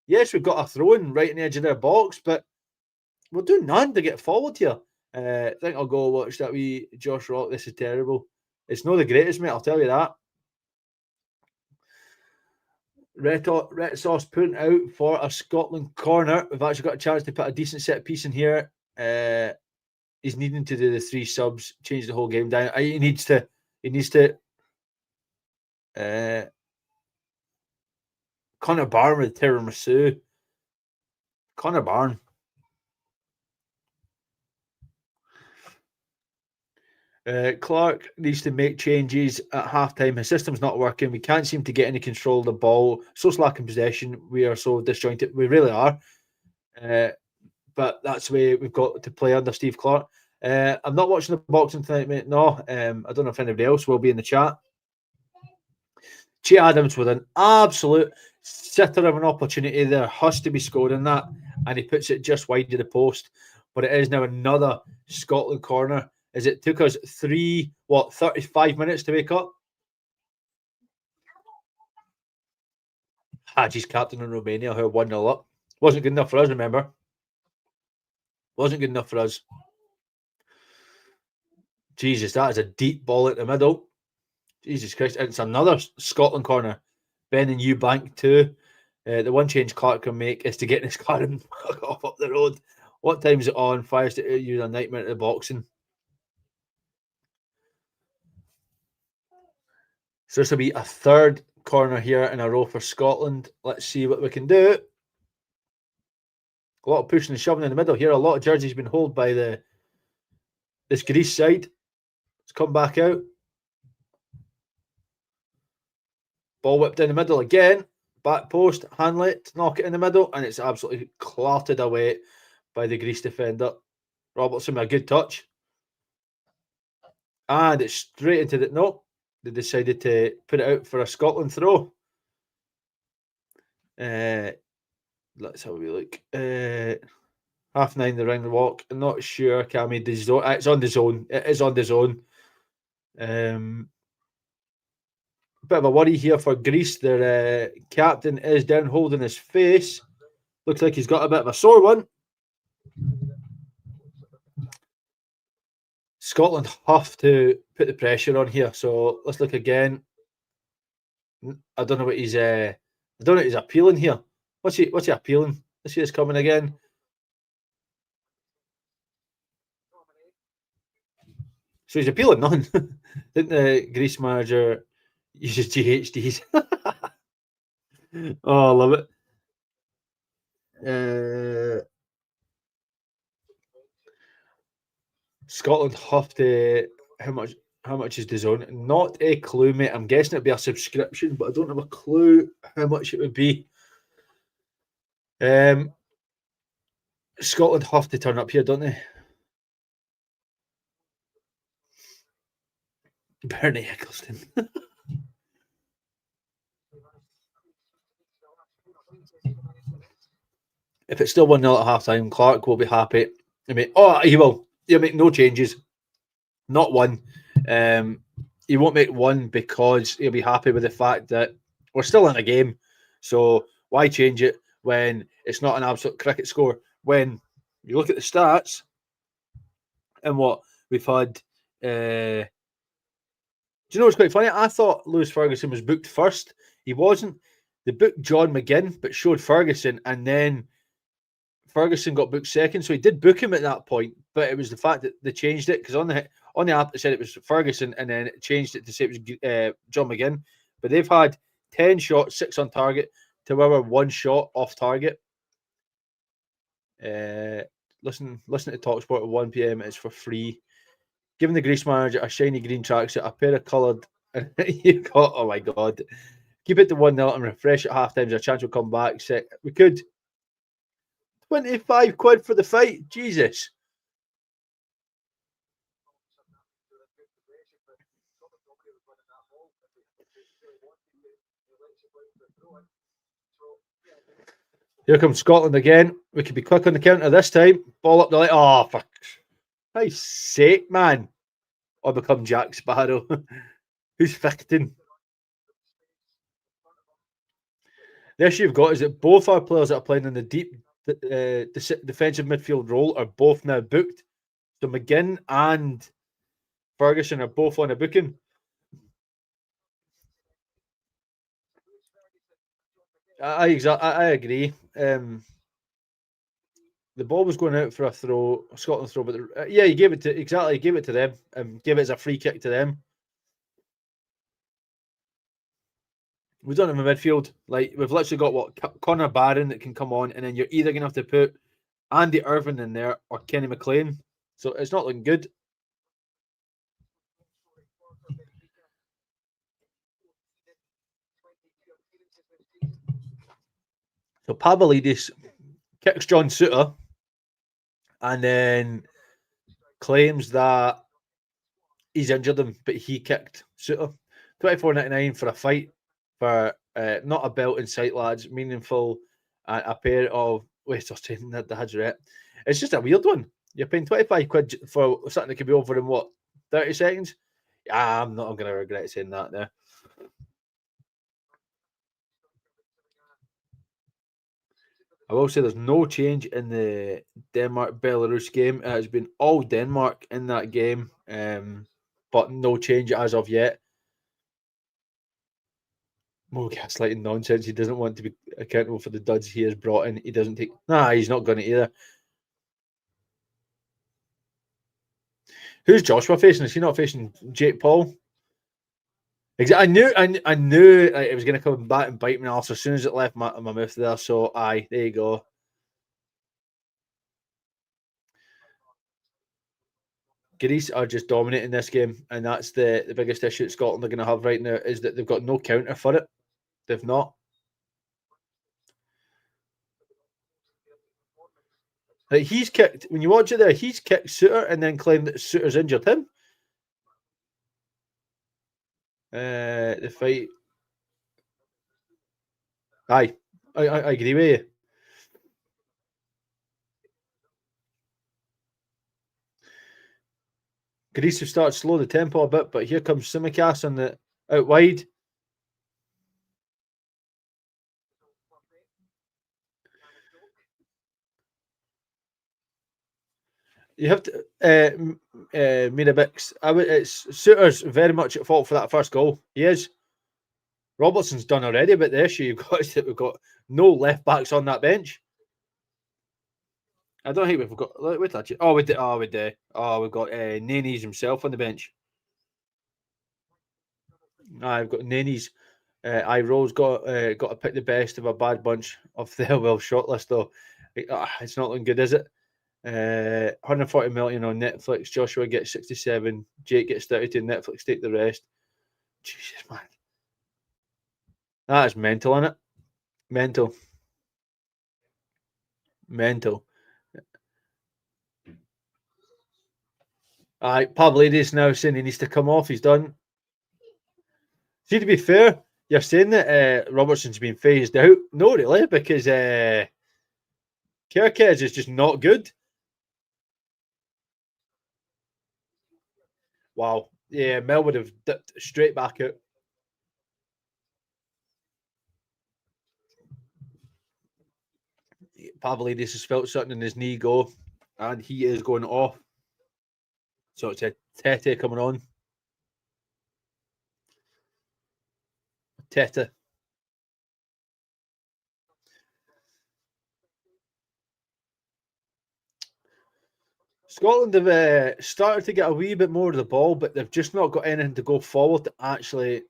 Yes, we've got a throw in right in the edge of their box, but we're doing none to get forward here. I think I'll go watch that wee Josh Rock. This is terrible. It's not the greatest, mate. I'll tell you that. Red Sauce putting out for a Scotland corner. We've actually got a chance to put a decent set piece in here. He's needing to do the 3 subs, change the whole game down. He needs to. Conor Barron with tiramisu. Conor Barron. Clark needs to make changes at halftime. His system's not working. We can't seem to get any control of the ball. So slack in possession. We are so disjointed. We really are. But that's the way we've got to play under Steve Clark. I'm not watching the boxing tonight, mate. No. I don't know if anybody else will be in the chat. Che Adams with an absolute Sitter of an opportunity there, has to be scoring that, and he puts it just wide of the post. But it is now another Scotland corner, as it took us 35 minutes to wake up. Hadji's captain in Romania, who are 1-0 up. Wasn't good enough for us, remember? Wasn't good enough for us. Jesus, that is a deep ball at the middle. Jesus Christ. It's another Scotland corner. Ben and Eubank too. The one change Clark can make is to get in his car and off up the road. What time is it on? Fires to use a nightmare at the boxing. So this will be a third corner here in a row for Scotland. Let's see what we can do. A lot of pushing and shoving in the middle here. A lot of jerseys been held by this Greece side. Let's come back out. Ball whipped in the middle again. Back post, Hanley to knock it in the middle, and it's absolutely clattered away by the Greece defender. Robertson with a good touch. And it's straight into the... No, they decided to put it out for a Scotland throw. Let's have a wee look. 9:30 the ring the walk. I'm not sure, Cammy. It's on the zone. It is on the zone. Bit of a worry here for Greece. Their captain is down holding his face. Looks like he's got a bit of a sore one. Scotland have to put the pressure on here. So let's look again. I don't know what he's appealing here. What's he appealing? Let's see this coming again. So he's appealing none. Didn't the Greece manager uses GHDs? Oh, I love it. Scotland have to... How much is the zone? Not a clue, mate. I'm guessing it'd be a subscription, but I don't have a clue how much it would be. Scotland have to turn up here, don't they? Bernie Eccleston. If it's still 1-0 at half time, Clark will be happy. He will. He'll make no changes. Not one. He won't make one because he'll be happy with the fact that we're still in a game. So why change it when it's not an absolute cricket score? When you look at the stats and what we've had... do you know what's quite funny? I thought Lewis Ferguson was booked first. He wasn't. They booked John McGinn, but showed Ferguson, and then Ferguson got booked second. So he did book him at that point, but it was the fact that they changed it, because on the app it said it was Ferguson, and then it changed it to say it was John McGinn. But they've had 10 shots, 6 on target, to our 1 shot off target. Listen to TalkSport at 1 p.m. It's for free. Giving the Greece manager a shiny green tracksuit, a pair of coloured, and you got, oh my God. Keep it to 1-0 and refresh at half time. There's a chance we'll come back. We could. 25 quid for the fight. Jesus. Here comes Scotland again. We could be quick on the counter this time. Ball up the line. Oh, for Christ's sake, man. Or become Jack Sparrow. Who's fighting? The issue you've got is that both our players that are playing in the deep defensive midfield role are both now booked. So McGinn and Ferguson are both on a booking. I agree. The ball was going out for a Scotland throw, but he gave it to them, gave it as a free kick to them. We've done it in the midfield. Like, we've literally got Connor Barron that can come on, and then you're either going to have to put Andy Irvine in there or Kenny McLean. So it's not looking good. So Pavlidis kicks John Souttar and then claims that he's injured him, but he kicked Souttar. 24.99 for a fight for Not a belt in sight, lads. Meaningful. A pair of wait, I was saying that the had's right. It's just a weird one. You're paying 25 quid for something that could be over in what 30 seconds. Yeah, I'm not going to regret saying that now. I will say there's no change in the Denmark Belarus game. It has been all Denmark in that game, but no change as of yet. More gaslighting nonsense. He doesn't want to be accountable for the duds he has brought in. He doesn't take. Nah, he's not going to either. Who's Joshua facing? Is he not facing Jake Paul? Exactly. I knew it was going to come back and bite me also as soon as it left my mouth there. So, aye, there you go. Greece are just dominating this game, and that's the biggest issue that Scotland are going to have right now is that they've got no counter for it. They've not. Like he's kicked when you watch it there. He's kicked Suter and then claimed that Suter's injured him. The fight. Aye, I agree with you. Greece have started to slow the tempo a bit, but here comes Simicast on the out wide. You have to Mirabix. It's Suter's very much at fault for that first goal. He is. Robertson's done already, but the issue you've got is that we've got no left backs on that bench. I don't think we've got. Wait, actually. Oh, we did. Oh, we did. Oh, we've got Nanes himself on the bench. I've got Nanes. Iro's got to pick the best of a bad bunch of the well shortlist though. It's not looking good, is it? 140 million on Netflix. Joshua gets 67. Jake gets 32. Netflix take the rest. Jesus, man. That is mental, isn't it? Mental. Mental. Pavlidis now saying he needs to come off. He's done. See, to be fair, you're saying that Robertson's been phased out. No, really, because Kerkez is just not good. Wow. Yeah, Mel would have dipped straight back out. Pavlidis has felt something in his knee go, and he is going off. So it's a Tete coming on. Tete. Scotland have started to get a wee bit more of the ball, but they've just not got anything to go forward to actually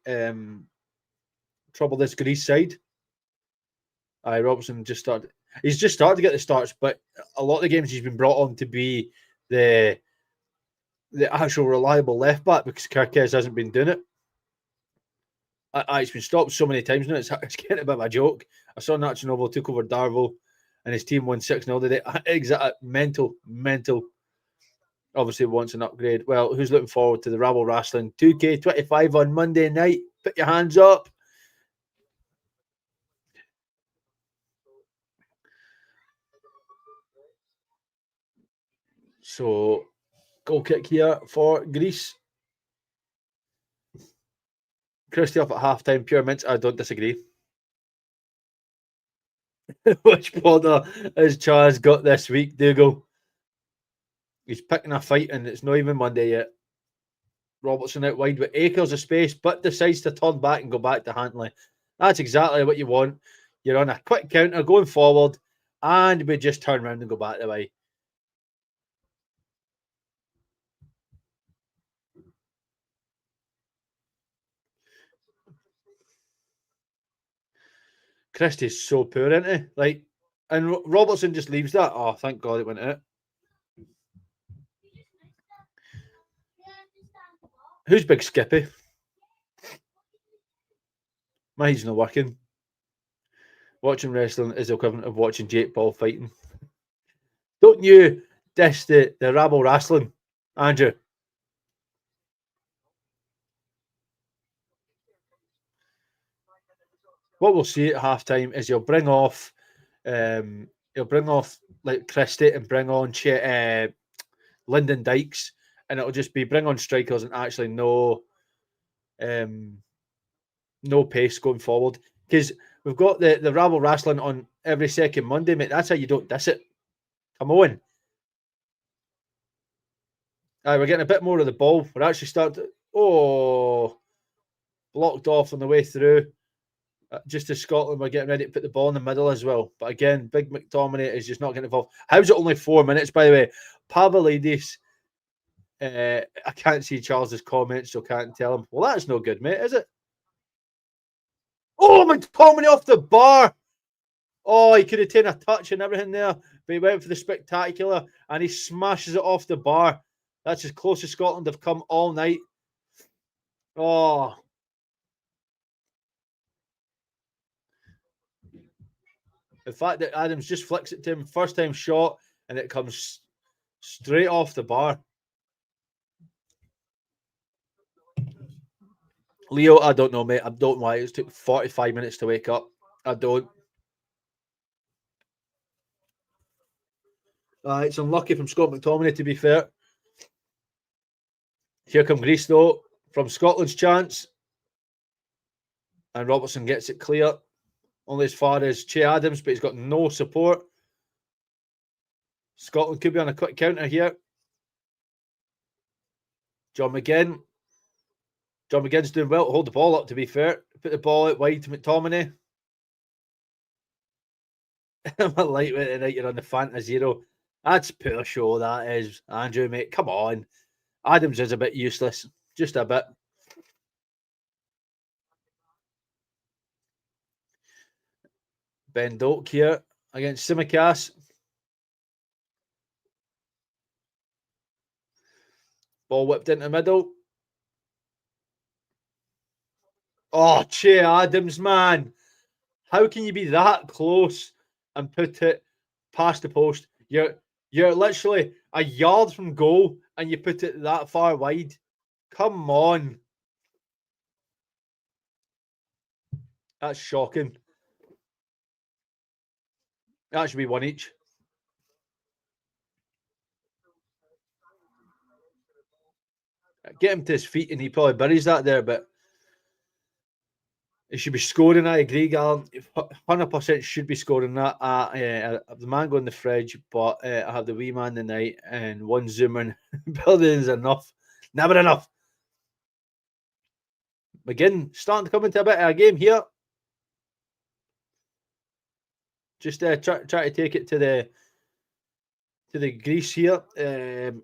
trouble this Greece side. Robertson just started. He's just started to get the starts, but a lot of the games he's been brought on to be the actual reliable left back because Kerkez hasn't been doing it. It's been stopped so many times now. It's getting a bit of a joke. I saw Nacho Novo took over Darvo and his team won 6-0 today. Exactly. Mental. Obviously wants an upgrade. Well, who's looking forward to the Rabble Wrestling 2K25 on Monday night? Put your hands up. So, goal kick here for Greece. Christie off at half-time. Pure mints. I don't disagree. Which border has Chaz got this week, Dougal? He's picking a fight and it's not even Monday yet. Robertson out wide with acres of space, but decides to turn back and go back to Hantley. That's exactly what you want. You're on a quick counter going forward, and we just turn around and go back the way. Christie's so poor, isn't he? Like, and Robertson just leaves that. Oh, thank God it went out. Who's Big Skippy? Mine's not working. Watching wrestling is the equivalent of watching Jake Paul fighting. Don't you diss the rabble wrestling, Andrew? what we'll see at halftime is he'll bring off like Christie and bring on Lyndon Dykes, and it'll just be bring on strikers and actually no pace going forward, because we've got the Rabble wrestling on every second Monday, mate. That's how you don't diss it. Come on. We're getting a bit more of the ball. We're actually starting to, blocked off on the way through. Just as Scotland were getting ready to put the ball in the middle as well. But again, Big McTominay is just not getting involved. How's it only 4 minutes, by the way? Pavlidis, I can't see Charles's comments, so can't tell him. Well, that's no good, mate, is it? Oh, McTominay off the bar. Oh, he could have taken a touch and everything there, but he went for the spectacular and he smashes it off the bar. That's as close as Scotland have come all night. Oh. The fact that Adams just flicks it to him, first time shot, and it comes straight off the bar. Leo, I don't know, mate. I don't know why it took 45 minutes to wake up. I don't. It's unlucky from Scott McTominay, to be fair. Here come Greece, though, from Scotland's chance. And Robertson gets it clear. Only as far as Che Adams, but he's got no support. Scotland could be on a quick counter here. John McGinn. John McGinn's doing well to hold the ball up, to be fair. Put the ball out wide to McTominay. I'm a lightweight tonight. You're on the Fanta Zero. That's poor show, that is. Andrew, mate, come on. Adams is a bit useless. Just a bit. Ben Doak here against Simicast. Ball whipped into the middle. Oh, Che Adams, man. How can you be that close and put it past the post? You're literally a yard from goal and you put it that far wide. Come on. That's shocking. That should be one each. Get him to his feet and he probably buries that there, but he should be scoring. I agree, Galen. 100% should be scoring that. I have the man going in the fridge, but I have the wee man tonight, and one Zoomer building is enough. Never enough. McGinn starting to come into a bit of a game here. Just try to take it to the Greece here.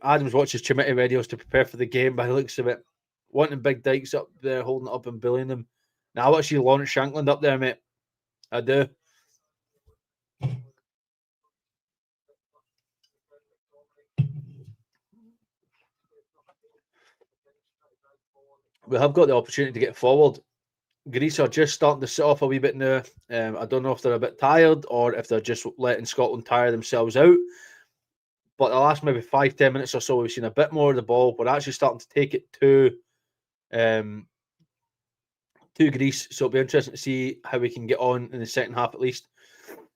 Adams watches Chimity radios to prepare for the game by the looks of it. Wanting Big Dykes up there, holding it up and bullying them. Now I want to see Lawrence Shankland up there, mate. I do. We have got the opportunity to get forward. Greece are just starting to sit off a wee bit now. I don't know if they're a bit tired or if they're just letting Scotland tire themselves out. But the last maybe 5-10 minutes or so, we've seen a bit more of the ball. We're actually starting to take it to Greece. So it'll be interesting to see how we can get on in the second half at least.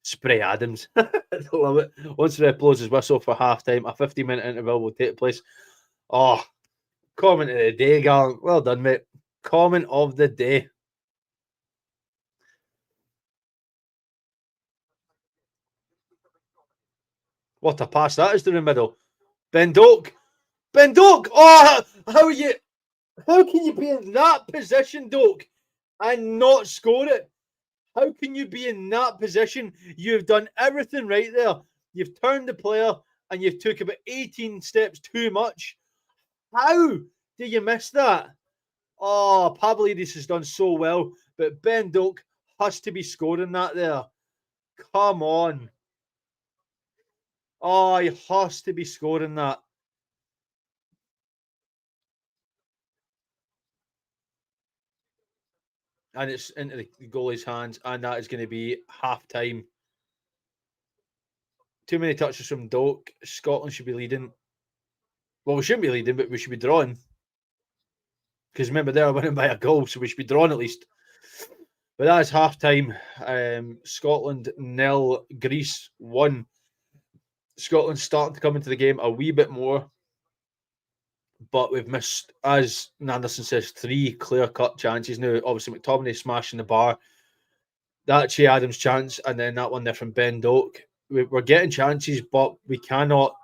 Spray Adams. I love it. Once the ref blows his whistle for half time, a 50-minute interval will take place. Oh, comment of the day, Galen. Well done, mate. Comment of the day. What a pass that is to the middle. Ben Doak. Ben Doak! Oh, how can you be in that position, Doak, and not score it? How can you be in that position? You've done everything right there. You've turned the player and you've took about 18 steps too much. How do you miss that? Oh, Pavlidis has done so well, but Ben Doak has to be scoring that there. Come on. Oh, he has to be scoring that. And it's into the goalie's hands, and that is going to be half time. Too many touches from Doak. Scotland should be leading. Well, we shouldn't be leading, but we should be drawing. Because remember, they're winning by a goal, so we should be drawing at least. But that's half time. Scotland 0, Greece 1. Scotland starting to come into the game a wee bit more, but we've missed, as Nanderson says, 3 clear-cut chances. Now, obviously, McTominay smashing the bar. That Che Adams chance, and then that one there from Ben Doak. We're getting chances, but we cannot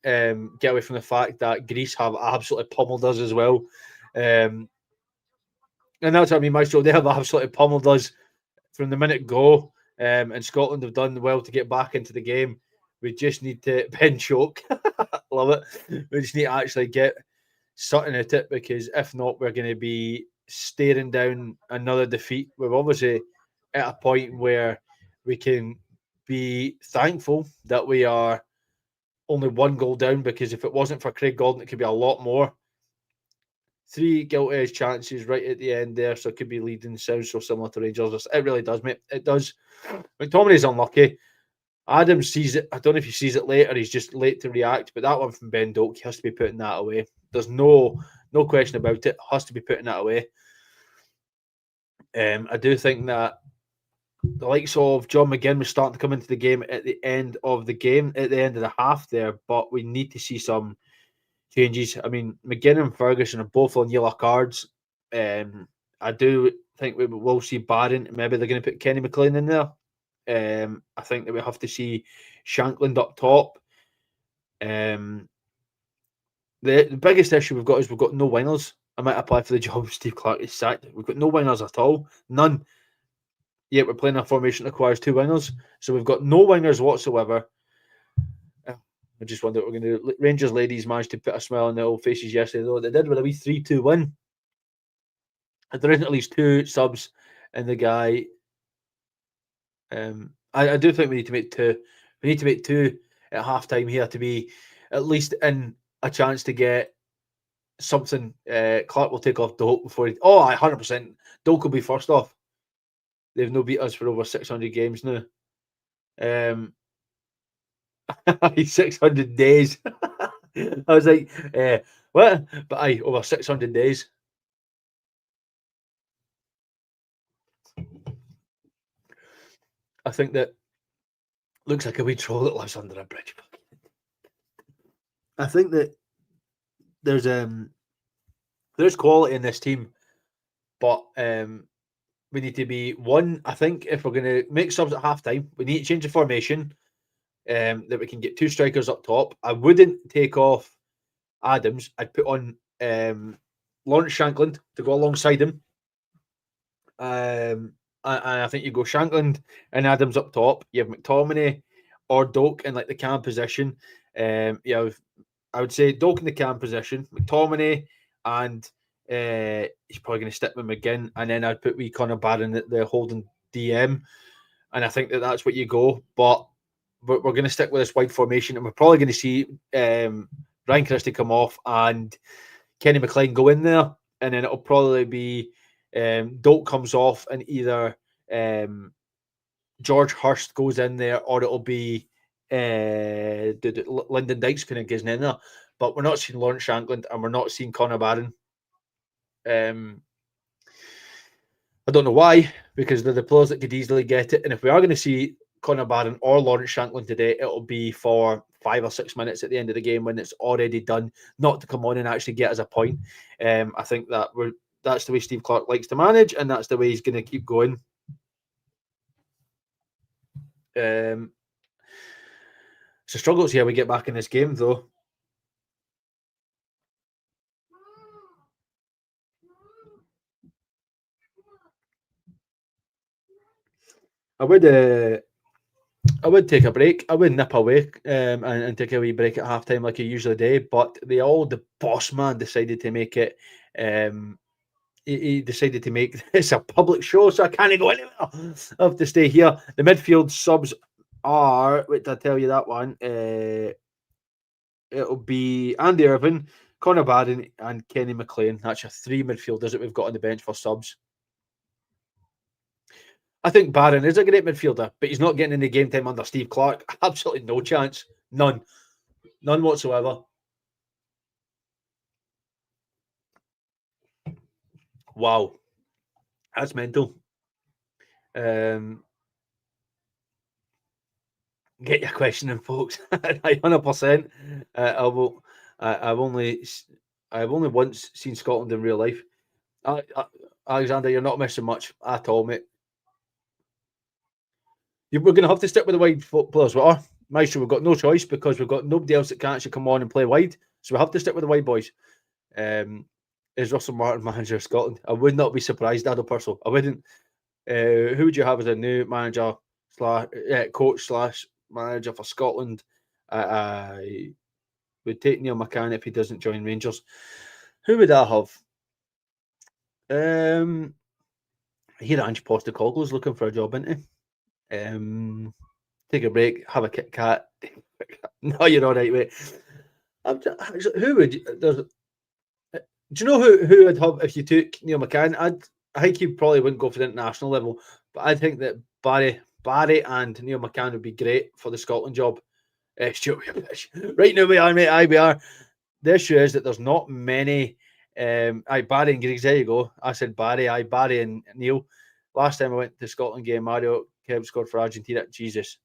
get away from the fact that Greece have absolutely pummeled us as well. And that's what I mean, Maestro. They have absolutely pummeled us from the minute go. And Scotland have done well to get back into the game. We just need to Ben choke. Love it. We just need to actually get something at it, because if not, we're going to be staring down another defeat. We're obviously at a point where we can be thankful that we are only 1 goal down, because if it wasn't for Craig Gordon, it could be a lot more. 3 gilt edge chances right at the end there, so it could be leading. Sounds so similar to Rangers. It really does, mate. It does. McTominay's unlucky. Adams sees it. I don't know if he sees it later. He's just late to react. But that one from Ben Doak, he has to be putting that away. There's no question about it. Has to be putting that away. I do think that the likes of John McGinn was starting to come into the game at the end of the game, at the end of the half there. But we need to see some changes. I mean, McGinn and Ferguson are both on yellow cards. I do think we will see Barron. Maybe they're going to put Kenny McLean in there. I think that we have to see Shankland up top. The biggest issue we've got is we've got no wingers. I might apply for the job if Steve Clarke is sacked. We've got no wingers at all. None. Yet we're playing a formation that requires 2 wingers. So we've got no wingers whatsoever. I just wonder what we're going to do. Rangers ladies managed to put a smile on their old faces yesterday, though. They did with a wee 3-2 win. If there isn't at least 2 subs in the guy, I do think we need to make 2. We need to make 2 at half time here to be at least in a chance to get something. Clark will take off Doak before he. Oh, 100%. Doak will be first off. They've no beat us for over 600 games now. 600 days. I was like, what? But over 600 days. I think that looks like a wee troll that lives under a bridge. I think that there's quality in this team, but we need to be one. I think if we're going to make subs at halftime, we need to change the formation. That we can get 2 strikers up top. I wouldn't take off Adams. I'd put on Lawrence Shankland to go alongside him. And I think you go Shankland and Adams up top. You have McTominay or Doak in like the cam position. You have, I would say, Doak in the cam position, McTominay, and he's probably going to stick with McGinn, and then I'd put wee Connor Barron at the holding DM, and I think that that's what you go. But we're going to stick with this wide formation, and we're probably going to see Ryan Christie come off and Kenny McLean go in there, and then it'll probably be Doak comes off, and either George Hurst goes in there, or it'll be Lyndon Dykes kind of goes in there. But we're not seeing Lawrence Shankland, and we're not seeing Connor Barron. I don't know why, because they're the players that could easily get it. And if we are going to see Connor Barron or Lawrence Shankland today, it'll be for 5 or 6 minutes at the end of the game when it's already done, not to come on and actually get us a point. I think that that's the way Steve Clarke likes to manage, and that's the way he's going to keep going. It's a struggle to see how we get back in this game, though. I would take a break. I would nip away and take a wee break at halftime like I usually do. But the boss man decided to make it. He decided to make this a public show, so I can't go anywhere. I have to stay here. The midfield subs are. Wait, till I tell you that one. It'll be Andy Irvine, Connor Barron, and Kenny McLean. That's your 3 midfielders that we've got on the bench for subs. I think Barron is a great midfielder, but he's not getting any game time under Steve Clarke. Absolutely no chance. None. None whatsoever. Wow. That's mental. Get your question in, folks. 100%. I will. I've only once seen Scotland in real life. Alexander, you're not missing much at all, mate. We're going to have to stick with the wide players. We are. Maestro, we've got no choice because we've got nobody else that can actually come on and play wide. So we have to stick with the wide boys. Is Russell Martin manager of Scotland? I would not be surprised, Adel Purcell. I wouldn't. Who would you have as a new manager coach / manager for Scotland? I would take Neil McCann if he doesn't join Rangers. Who would I have? Here Ange Postecoglou's looking for a job, isn't he? Take a break, have a Kit Kat. No, you're all right, mate. Who would you, do you know who I'd have if you took Neil McCann? I think he probably wouldn't go for the international level, but I think that Barry and Neil McCann would be great for the Scotland job. Right now we are, mate. We are. The issue is that there's not many. Barry and Griggs. There you go. I said Barry. Barry and Neil. Last time I went to the Scotland game, Mario Kev scored for Argentina. Jesus.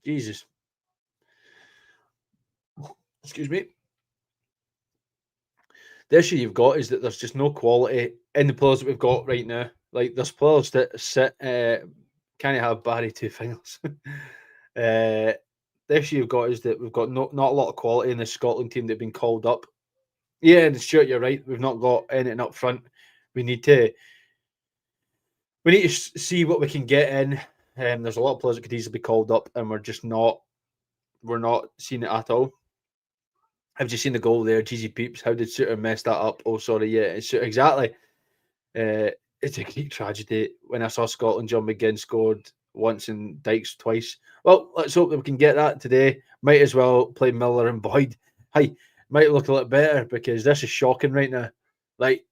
Excuse me. The issue you've got is that there's just no quality in the players that we've got right now. Like there's players that sit can't have Barry two fingers. The issue you've got is that we've got not a lot of quality in the Scotland team that have been called up. Yeah, and sure, you're right. We've not got anything up front. We need to see what we can get in. There's a lot of players that could easily be called up, and we're not seeing it at all. Have you seen the goal there, GG Peeps? How did Suter mess that up? Oh, sorry, yeah, it's exactly. It's a Greek tragedy. When I saw Scotland, John McGinn scored once and Dykes twice. Well, let's hope that we can get that today. Might as well play Miller and Boyd. Hey, might look a lot better because this is shocking right now. Like,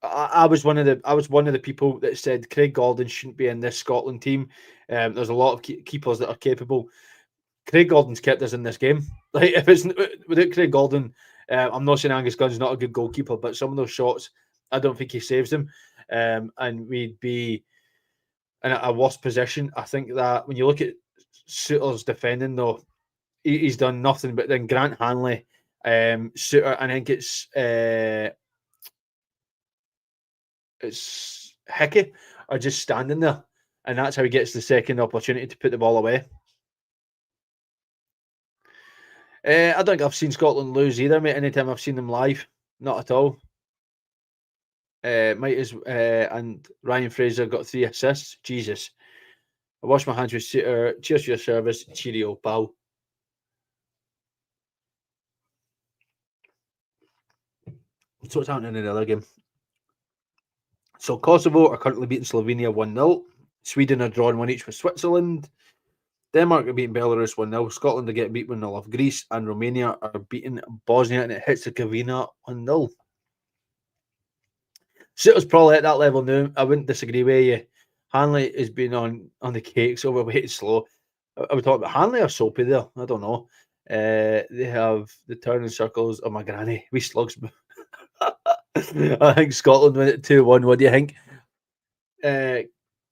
I was one of the people that said Craig Gordon shouldn't be in this Scotland team. There's a lot of keepers that are capable. Craig Gordon's kept us in this game. Like if it's without Craig Gordon, I'm not saying Angus Gunn's not a good goalkeeper, but some of those shots, I don't think he saves them, and we'd be in a worse position. I think that when you look at Suter's defending, though, he's done nothing. But then Grant Hanley, Suter, I think it's Hickey are just standing there, and that's how he gets the second opportunity to put the ball away. I don't think I've seen Scotland lose either, mate. Anytime I've seen them live, not at all. And Ryan Fraser got 3 assists. Jesus. I wash my hands with Suter. Cheers for your service. Cheerio, pal. So what's happening in the other game? So Kosovo are currently beating Slovenia 1-0. Sweden are drawing 1 each with Switzerland. Denmark are beating Belarus 1-0. Scotland are getting beat 1-0 off Greece. And Romania are beating Bosnia and Herzegovina 1-0. Suter's probably at that level now. I wouldn't disagree with you. Hanley has been on the cakes, overweight and slow. I would talk about Hanley or Soapy there. I don't know. They have the turning circles of my granny. We slugs. I think Scotland win it 2-1. What do you think?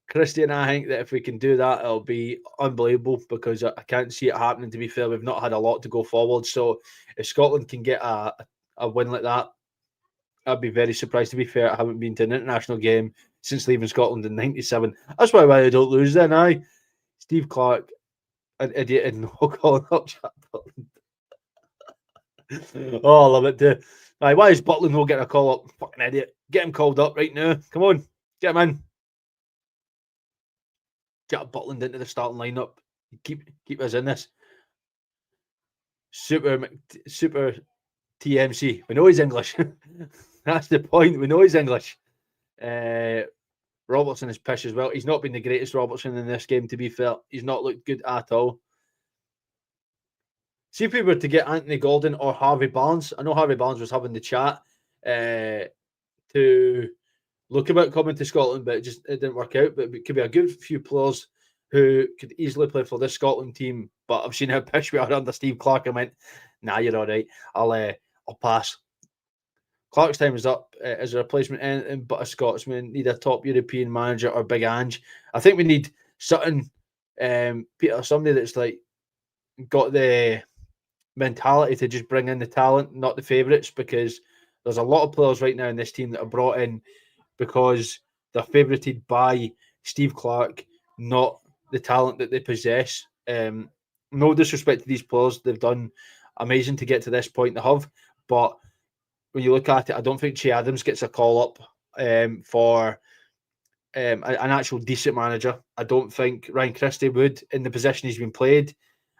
Christian, I think that if we can do that, it'll be unbelievable because I can't see it happening, to be fair. We've not had a lot to go forward. So if Scotland can get a win like that, I'd be very surprised. To be fair, I haven't been to an international game since leaving Scotland in '97. That's why I don't lose then, aye. Steve Clark, an idiot and no calling up Chatterton. Oh, I love it too. Aye, why is Butland no getting a call up? Fucking idiot. Get him called up right now. Come on. Get him in. Get Butland into the starting lineup. Keep us in this. Super TMC. We know he's English. That's the point. We know he's English. Robertson is pish as well. He's not been the greatest Robertson in this game, to be fair. He's not looked good at all. See if we were to get Anthony Gordon or Harvey Barnes. I know Harvey Barnes was having the chat to look about coming to Scotland, but it didn't work out. But it could be a good few players who could easily play for this Scotland team. But I've seen how pish we are under Steve Clark. I went, nah, you're all right. I'll pass. Clark's time is up as a replacement, anything but a Scotsman. Need a top European manager or Big Ange. I think we need Sutton, Peter, somebody that's like got the mentality to just bring in the talent, not the favourites, because there's a lot of players right now in this team that are brought in because they're favoured by Steve Clark, not the talent that they possess. No disrespect to these players, they've done amazing to get to this point they have, but when you look at it, I don't think Che Adams gets a call up for an actual decent manager. I don't think Ryan Christie would in the position he's been played.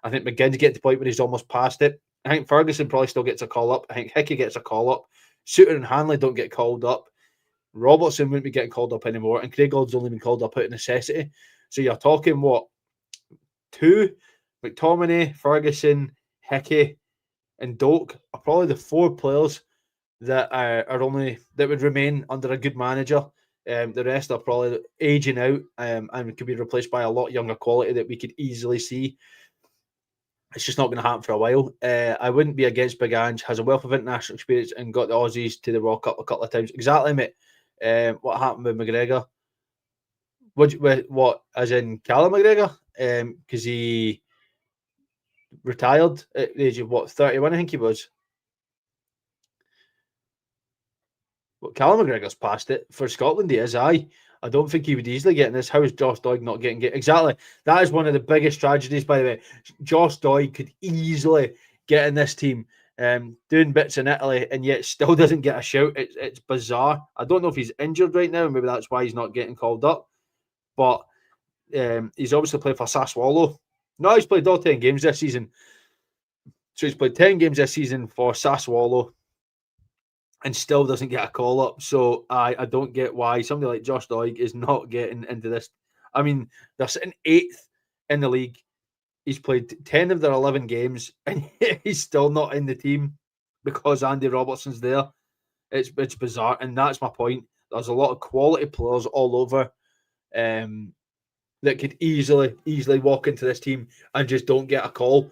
I think McGinn's get to the point where he's almost past it. I think Ferguson probably still gets a call up. I think Hickey gets a call up. Suter and Hanley don't get called up. Robertson wouldn't be getting called up anymore, and Craig Gord's only been called up out of necessity. So you're talking what? 2, McTominay, Ferguson, Hickey, and Doak are probably the 4 players that are only that would remain under a good manager. The rest are probably aging out and could be replaced by a lot younger quality that we could easily see. It's just not going to happen for a while. I wouldn't be against Big Ange. Has a wealth of international experience and got the Aussies to the World Cup a couple of times. Exactly, mate. What happened with McGregor? What as in Callum McGregor? Because he retired at the age of 31, I think he was. But Callum McGregor's past it. For Scotland, he is, aye. I don't think he would easily get in this. How is Josh Doig not getting it? Exactly. That is one of the biggest tragedies, by the way. Josh Doig could easily get in this team, doing bits in Italy, and yet still doesn't get a shout. It's bizarre. I don't know if he's injured right now. Maybe that's why he's not getting called up. But he's obviously played for Sassuolo. No, he's played all 10 games this season. So he's played 10 games this season for Sassuolo and still doesn't get a call up. So I don't get why somebody like Josh Doig is not getting into this. I mean, they're sitting 8th in the league. He's played 10 of their 11 games and he's still not in the team because Andy Robertson's there. It's bizarre. And that's my point. There's a lot of quality players all over that could easily walk into this team and just don't get a call.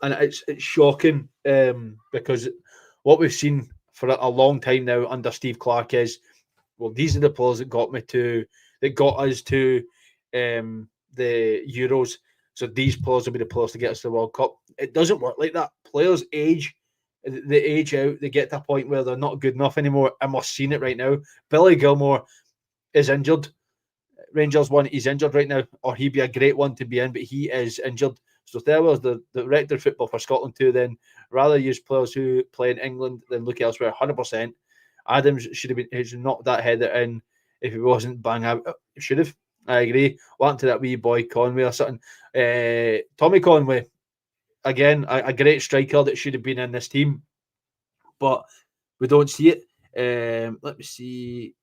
And it's shocking because what we've seen for a long time now under Steve Clark is, well, these are the players that got us to the Euros. So these players will be the players to get us to the World Cup. It doesn't work like that. Players age, they age out. They get to a point where they're not good enough anymore. And we're seeing it right now. Billy Gilmore is injured. Rangers one, he's injured right now, or he'd be a great one to be in, but he is injured. So Thirlwell's the director of football for Scotland too. Then rather use players who play in England than look elsewhere. 100%. Adams should have knocked that header in if he wasn't bang out. Should have. I agree. What happened to that wee boy Conway or something? Tommy Conway, again, a great striker that should have been in this team, but we don't see it. Let me see.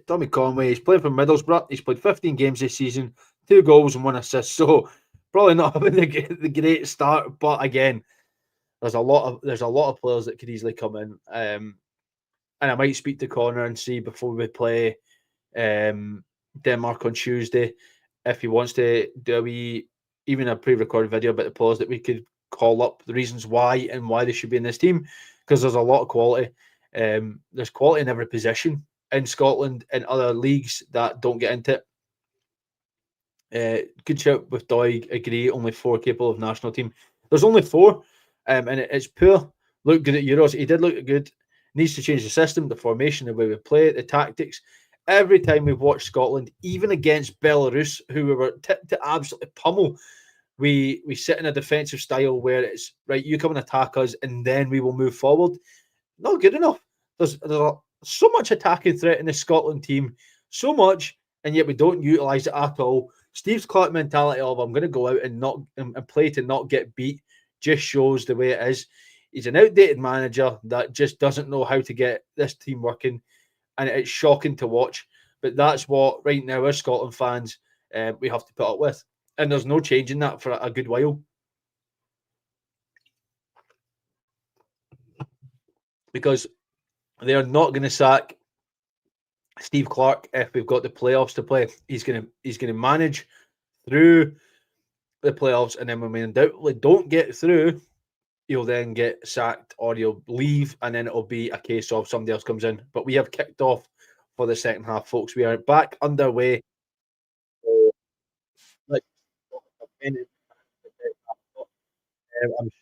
Tommy Conway, he's playing for Middlesbrough. He's played 15 games this season, 2 goals and 1 assist. So probably not having the great start, but again, there's a lot of players that could easily come in. And I might speak to Connor and see before we play Denmark on Tuesday if he wants to do even a pre-recorded video about the players that we could call up, the reasons why and why they should be in this team, because there's a lot of quality. There's quality in every position in Scotland and other leagues that don't get into it. Good shout with Doig, agree, only 4 capable of national team. There's only 4, and it's poor. Looked good at Euros. He did look good. Needs to change the system, the formation, the way we play, the tactics. Every time we've watched Scotland, even against Belarus, who we were tipped to absolutely pummel, we sit in a defensive style where it's, right, you come and attack us, and then we will move forward. Not good enough. There's so much attacking threat in the Scotland team, so much, and yet we don't utilise it at all. Steve's Clark mentality of I'm going to go out and play to not get beat just shows the way it is. He's an outdated manager that just doesn't know how to get this team working, and it's shocking to watch. But that's what right now as Scotland fans we have to put up with, and there's no changing that for a good while. Because they are not going to sack Steve Clark if we've got the playoffs to play. He's going to manage through the playoffs, and then when we undoubtedly don't get through, he'll then get sacked or he'll leave, and then it'll be a case of somebody else comes in. But we have kicked off for the second half, folks. We are back underway. Like, I'm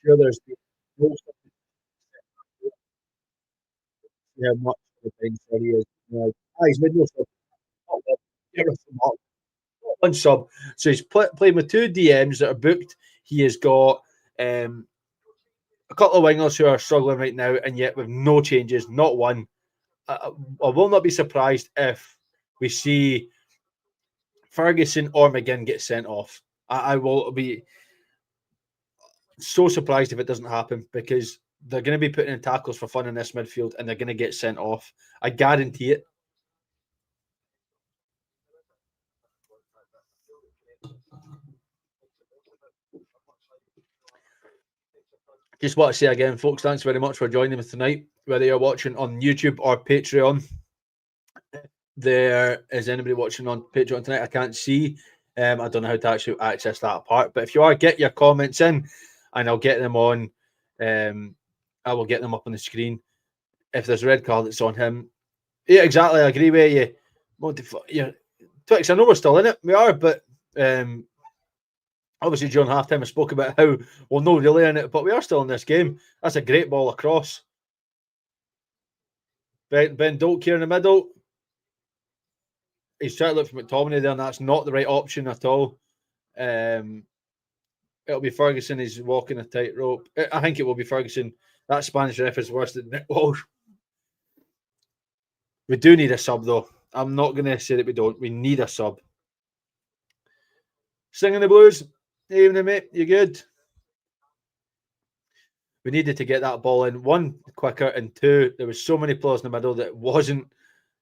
sure there's no much of the things that he is. He's made no one sub. So he's playing with two DMs that are booked. He has got a couple of wingers who are struggling right now, and yet with no changes, not one. I will not be surprised if we see Ferguson or McGinn get sent off. I will be so surprised if it doesn't happen, because they're going to be putting in tackles for fun in this midfield and they're going to get sent off. I guarantee it. Just want to say again, folks, thanks very much for joining me tonight, whether you're watching on YouTube or Patreon. There is anybody watching on Patreon tonight? I can't see. I don't know how to actually access that part. But if you are, get your comments in and I'll get them on. I will get them up on the screen. If there's a red card, it's on him. Yeah, exactly. I agree with you. Twix, I know we're still in it. We are, but obviously during halftime I spoke about how we're not really in it, but we are still in this game. That's a great ball across. Ben Doak here in the middle. He's trying to look for McTominay there, and that's not the right option at all. It'll be Ferguson. He's walking a tightrope. I think it will be Ferguson. That Spanish ref is worse than Nick Walsh. We do need a sub, though. I'm not going to say that we don't. We need a sub. Singing the blues. Evening, mate. You good? We needed to get that ball in. One, quicker, and two, there was so many players in the middle that it wasn't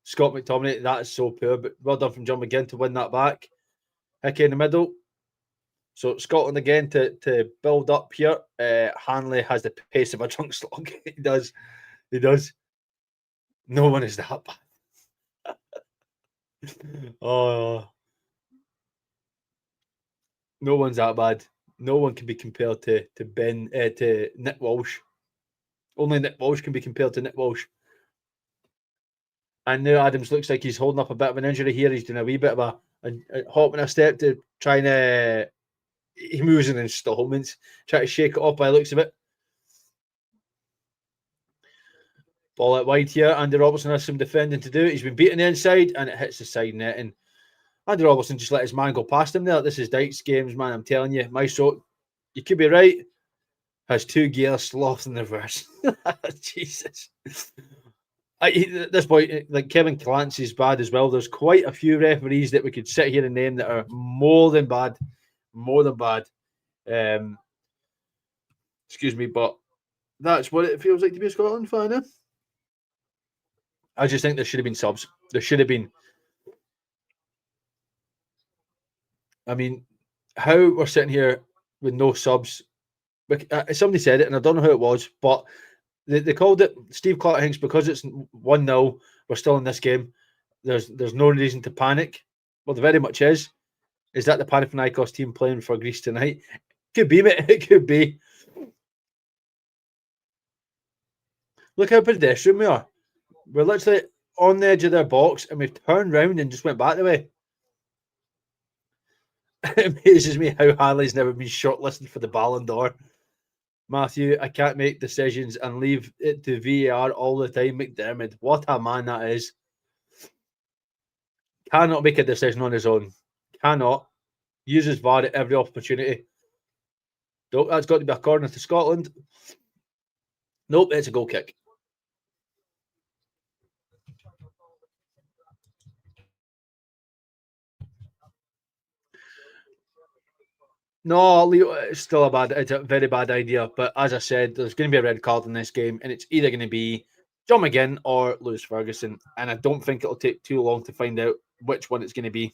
Scott McTominay. That is so poor, but well done from John McGinn to win that back. Hickey in the middle. So Scotland again to build up here. Hanley has the pace of a drunk slug. He does. No one is that bad. Oh, no one's that bad. No one can be compared to Nick Walsh. Only Nick Walsh can be compared to Nick Walsh. And now Adams looks like he's holding up a bit of an injury here. He's doing a wee bit of a hop and a step to try and he moves in installments, try to shake it up by the looks of it. Ball out wide here. Andy Robertson has some defending to do. He's been beaten the inside and it hits the side net. And Andy Robertson just let his man go past him there. This is Dykes games, man. I'm telling you. Maestro, you could be right. Has two gears, sloth in the reverse. Jesus. This boy, like Kevin Clancy's bad as well. There's quite a few referees that we could sit here and name that are more than bad. More than bad. Excuse me, but that's what it feels like to be a Scotland fan. Eh? I just think there should have been subs. There should have been. I mean, how we're sitting here with no subs. Somebody said it, and I don't know who it was, but they called it Steve Clark thinks because it's 1-0, we're still in this game. There's no reason to panic. Well, there very much is. Is that the Panathinaikos team playing for Greece tonight? Could be, mate. It could be. Look how pedestrian we are. We're literally on the edge of their box and we've turned round and just went back the way. It amazes me how Hanley's never been shortlisted for the Ballon d'Or. Matthew, I can't make decisions and leave it to VAR all the time. McDermott, what a man that is. Cannot make a decision on his own. Cannot. Uses VAR at every opportunity. Nope, that's got to be a corner to Scotland. Nope, it's a goal kick. No, Leo, it's still it's a very bad idea. But as I said, there's going to be a red card in this game, and it's either going to be John McGinn or Lewis Ferguson. And I don't think it'll take too long to find out which one it's going to be,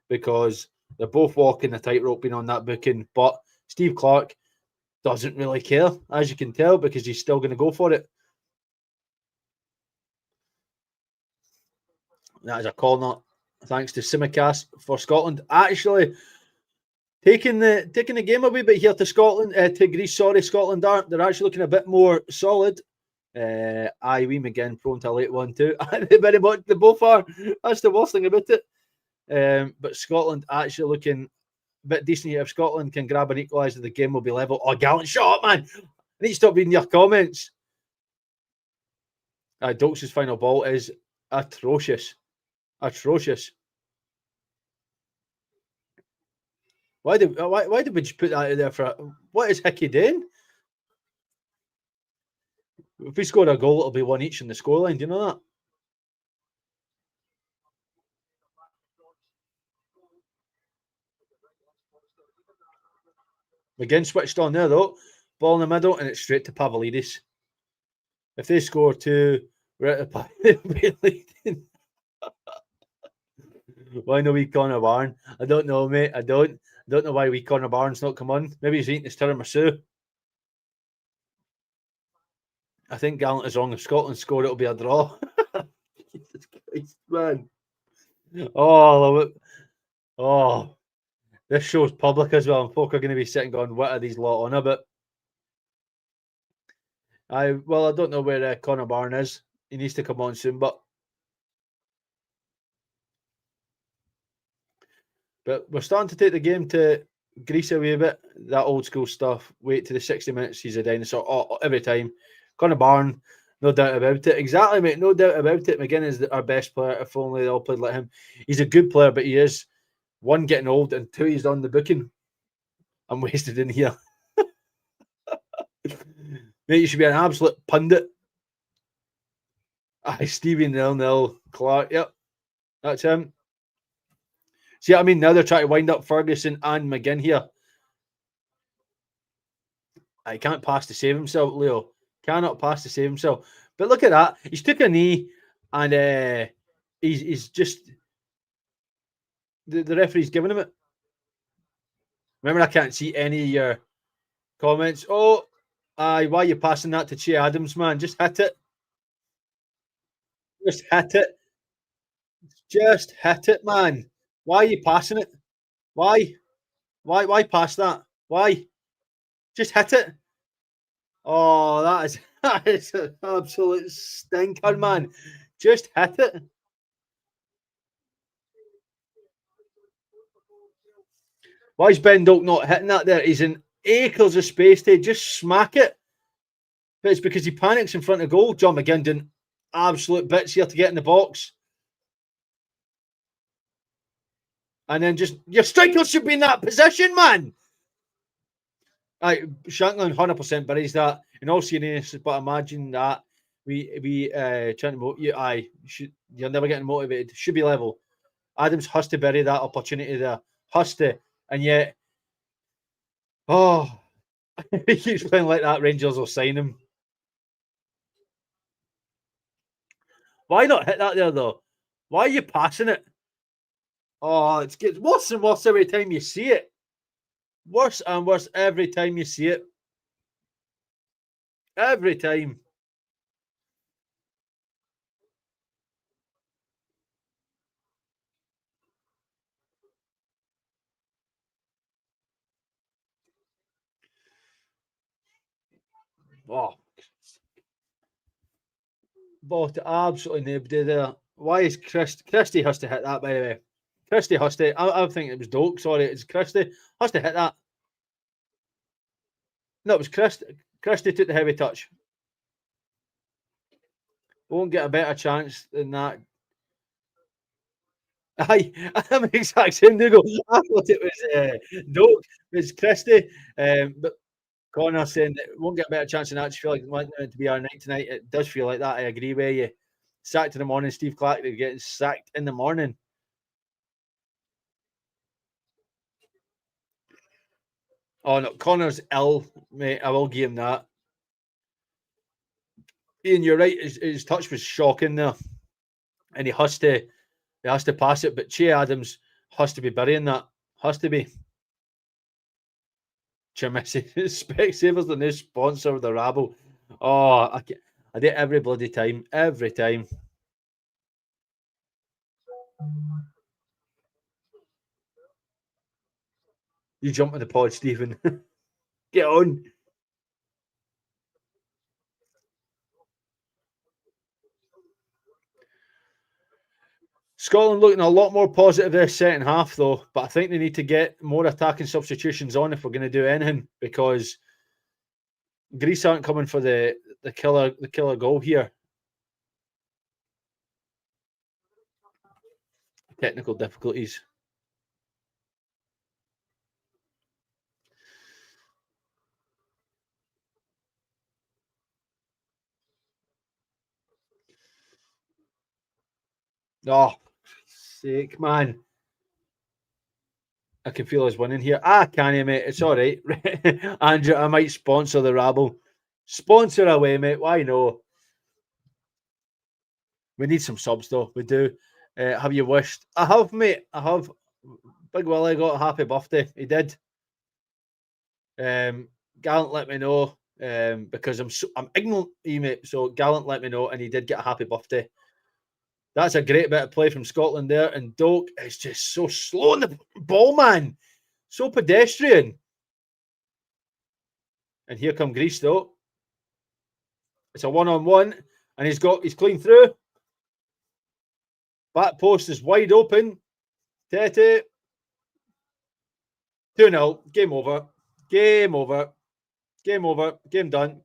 because they're both walking the tightrope being on that booking. But Steve Clark doesn't really care, as you can tell, because he's still going to go for it. That is a corner, thanks to Simicast for Scotland. Actually, Taking the game a wee bit here to Scotland, to Greece. Sorry, Scotland aren't. They're actually looking a bit more solid. Aye, we McGinn prone to a late one too. Very much they both are. That's the worst thing about it. But Scotland actually looking a bit decent here. If Scotland can grab an equaliser, the game will be level. Oh, gallant shot, man! I need to stop reading your comments. Dokes' final ball is atrocious. Atrocious. Why did we just put that in there for? What is Hickey doing? If we score a goal, it'll be one each in the scoreline. Do you know that? McGinn switched on there though. Ball in the middle, and it's straight to Pavlidis. If they score two, we're at the leading. Why no wee Connor Barn? I don't know, mate. I don't know why wee Connor Barnes not come on. Maybe he's eating his tiramisu. I think Gallant is wrong. If Scotland score, it'll be a draw. Jesus Christ, man. Oh, this show's public as well, and folk are going to be sitting going, "What are these lot on about?" I don't know where Connor Barn is. He needs to come on soon, but we're starting to take the game to Greece a wee bit. That old school stuff. Wait to the 60 minutes. He's a dinosaur. Every time. Connor Barn, no doubt about it. Exactly, mate. No doubt about it. McGinn is our best player. If only they all played like him. He's a good player, but he is one getting old, and two he's on the booking. I'm wasted in here. Mate, you should be an absolute pundit. Stevie 0-0. Clark. Yep, that's him. See what I mean? Now they're trying to wind up Ferguson and McGinn here. I can't pass to save himself, Leo. Cannot pass to save himself. But look at that. He's took a knee, and he's just the referee's giving him it. Remember, I can't see any of your comments. Oh, why are you passing that to Che Adams, man? Just hit it. Just hit it. Just hit it, man. Why are you passing it? Why? Why pass that? Why? Just hit it. Oh, that is an absolute stinker, man. Just hit it. Why is Ben Doak not hitting that there? He's in acres of space to just smack it. But it's because he panics in front of goal. John McGinn doing absolute bits here to get in the box. And then just, your striker should be in that position, man. Shanklin 100% buries that. In all seriousness, but imagine that we trying to motivate you. You're never getting motivated. Should be level. Adams has to bury that opportunity there. Has to. And yet, he keeps playing like that. Rangers will sign him. Why not hit that there, though? Why are you passing it? Oh, it gets worse and worse every time you see it. Worse and worse every time you see it. Every time. Oh. But absolutely nobody there. Why is Christie has to hit that, by the way? Christie has to. I think it was Doak. Sorry, it's Christie. Has to hit that. No, it was Christie. Christie took the heavy touch. Won't get a better chance than that. I'm the exact same. They go. I thought it was Doak. It was Christie. But Connor saying that won't get a better chance than that. I just feel like it meant to be our night tonight. It does feel like that. I agree with you. Sacked in the morning. Steve Clark getting sacked in the morning. Oh no, Connor's ill, mate. I will give him that. Ian, you're right. His touch was shocking there, and he has to pass it. But Che Adams has to be burying that. Has to be. Chemisi, Specsavers, the new sponsor of the Rabble. Oh, I do it every bloody time. Every time. You jump in the pod, Stephen. Get on. Scotland looking a lot more positive this second half, though. But I think they need to get more attacking substitutions on if we're going to do anything, because Greece aren't coming for the killer goal here. Technical difficulties. Oh, sake, man. I can feel us winning here. Can you, mate? It's all right. Andrew, I might sponsor the Rabble. Sponsor away, mate. Why no? We need some subs, though. We do. Have you wished? I have, mate. I have. Big Willie got a happy birthday. He did. Gallant let me know because I'm ignorant, mate. So Gallant let me know, and he did get a happy birthday. That's a great bit of play from Scotland there. And Doak is just so slow on the ball, man. So pedestrian. And here come Greece, though. It's a one-on-one. And he's clean through. Back post is wide open. Tete. 2-0. Game over. Game over. Game over. Game done.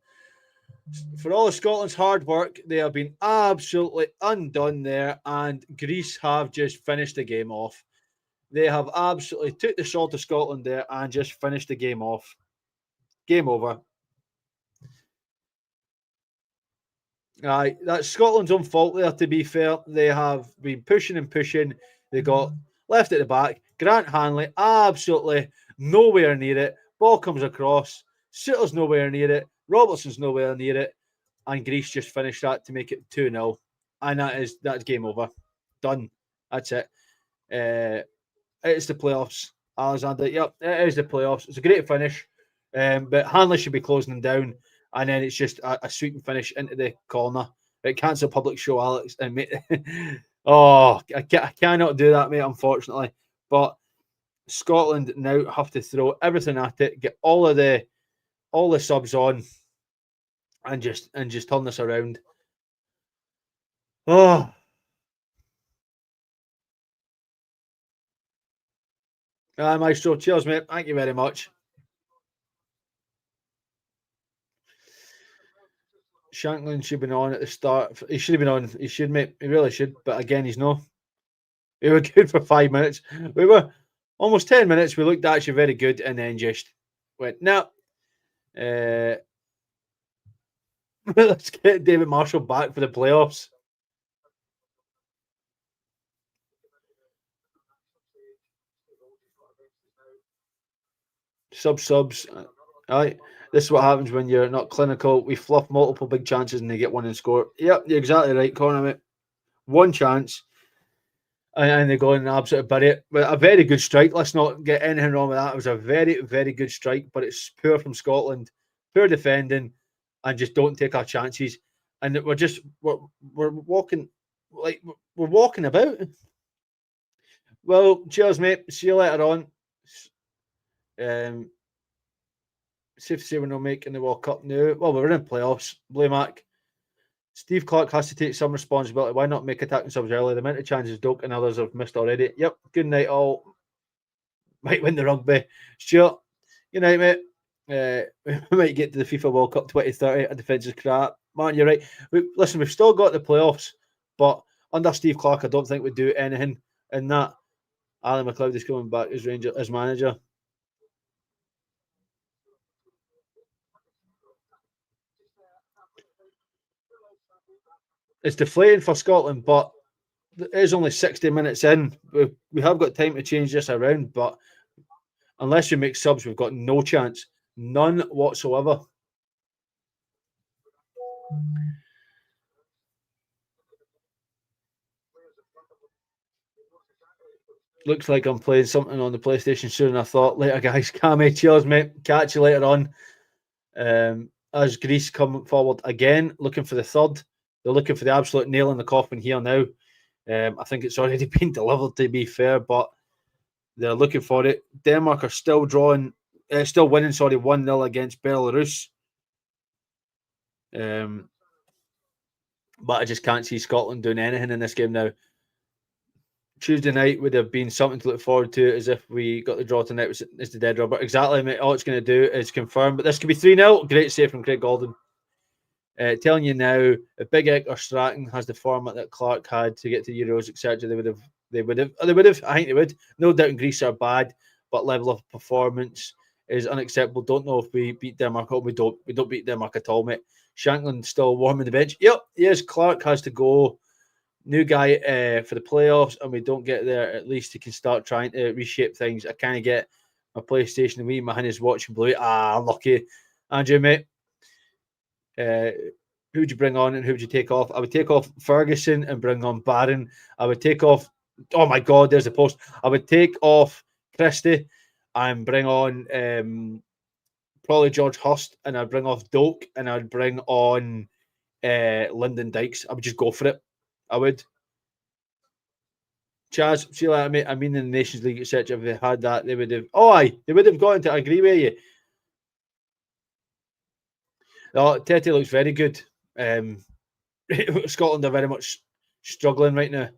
For all of Scotland's hard work, they have been absolutely undone there, and Greece have just finished the game off. They have absolutely took the salt of Scotland there and just finished the game off. Game over. That's Scotland's own fault there, to be fair. They have been pushing and pushing. They got left at the back. Grant Hanley, absolutely nowhere near it. Ball comes across. Sutter's nowhere near it. Robertson's nowhere near it. And Greece just finished that to make it 2-0. And that's game over. Done. That's it. It's the playoffs, Alexander. Yep, it is the playoffs. It's a great finish. But Hanley should be closing them down. And then it's just a sweeping finish into the corner. It cancel public show, Alex. And mate, I cannot do that, mate, unfortunately. But Scotland now have to throw everything at it, get all the subs on, and just turn this around. Oh. Maestro, cheers, mate. Thank you very much. Shanklin should have been on at the start. He should have been on. He should, mate. He really should. But again, he's no. We were good for 5 minutes. We were almost 10 minutes. We looked actually very good, and then just went, no. Let's get David Marshall back for the playoffs. Subs. Right. This is what happens when you're not clinical. We fluff multiple big chances and they get one and score. Yep, you're exactly right, Connor, mate. One chance. And they go and absolutely bury it. But a very good strike. Let's not get anything wrong with that. It was a very, very good strike, but it's poor from Scotland. Poor defending, and just don't take our chances. And we're walking like we're walking about. Well, cheers, mate. See you later on. Safe to say we're not making the World Cup now. Well, we're in playoffs. Blue Mac. Steve Clark has to take some responsibility. Why not make attacking subs early? The amount of chances Doak and others have missed already. Yep. Good night, all. Might win the rugby. Stuart, good night, mate. We might get to the FIFA World Cup 2030. A defensive crap. Man, you're right. Listen, we've still got the playoffs, but under Steve Clark, I don't think we'd do anything in that. Alan McLeod is coming back as manager. It's deflating for Scotland, but it is only 60 minutes in. We have got time to change this around, but unless you make subs, we've got no chance. None whatsoever. Looks like I'm playing something on the PlayStation soon. I thought, later, guys. Cammy, cheers, mate. Catch you later on. As Greece come forward again, looking for the third. They're looking for the absolute nail in the coffin here now. I think it's already been delivered, to be fair, but They're looking for it. Denmark are still winning, 1-0 against Belarus. But I just can't see Scotland doing anything in this game now. Tuesday night would have been something to look forward to, as if we got the draw tonight. It's the dead draw. But exactly, mate, all it's going to do is confirm. But this could be 3-0. Great save from Craig Golden. Telling you now, if Big Ek or Stratton has the format that Clark had to get to Euros, etc., they would have. I think they would. No doubt Greece are bad, but level of performance is unacceptable. Don't know if we beat Denmark. We don't beat Denmark at all, mate. Shankland still warm in the bench. Yep, yes. Clark has to go. New guy for the playoffs, and we don't get there. At least he can start trying to reshape things. I can't get my PlayStation. Me, my hand is watching blue. Lucky. Andrew, mate. Who would you bring on and who would you take off? I would take off Ferguson and bring on Barron. I would take off. Oh my God, there's a post. I would take off Christie and bring on probably George Hurst, and I'd bring off Doak, and I'd bring on Lyndon Dykes. I would just go for it. I would. Chaz, see you later, mate. I mean, in the Nations League, etc., if they had that, they would have. They would have gotten to. I agree with you. Oh, Tete looks very good. Scotland are very much struggling right now.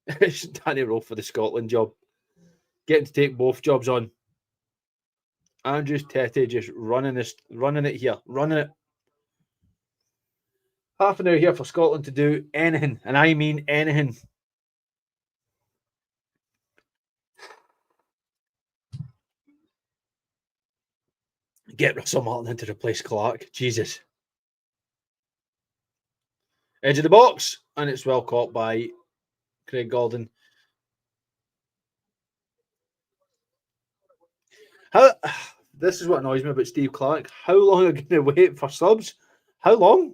It's Danny Rowe for the Scotland job. Getting to take both jobs on. Andrews Tete just running it here. Running it. Half an hour here for Scotland to do anything, and I mean anything. Get Russell Martin in to replace Clark. Jesus. Edge of the box, and it's well caught by Craig Golden. This is what annoys me about Steve Clark. How long are we going to wait for subs? How long?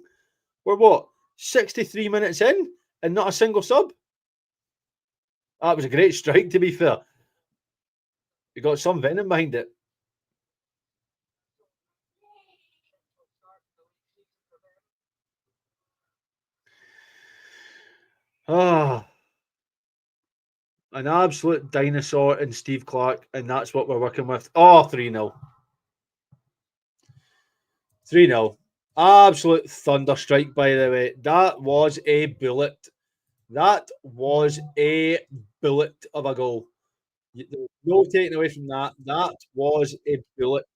We're 63 minutes in and not a single sub? That was a great strike, to be fair. You got some venom behind it. An absolute dinosaur in Steve Clark, and that's what we're working with. 3-0. 3-0. Absolute thunder strike, by the way. That was a bullet. That was a bullet of a goal. No taking away from that. That was a bullet.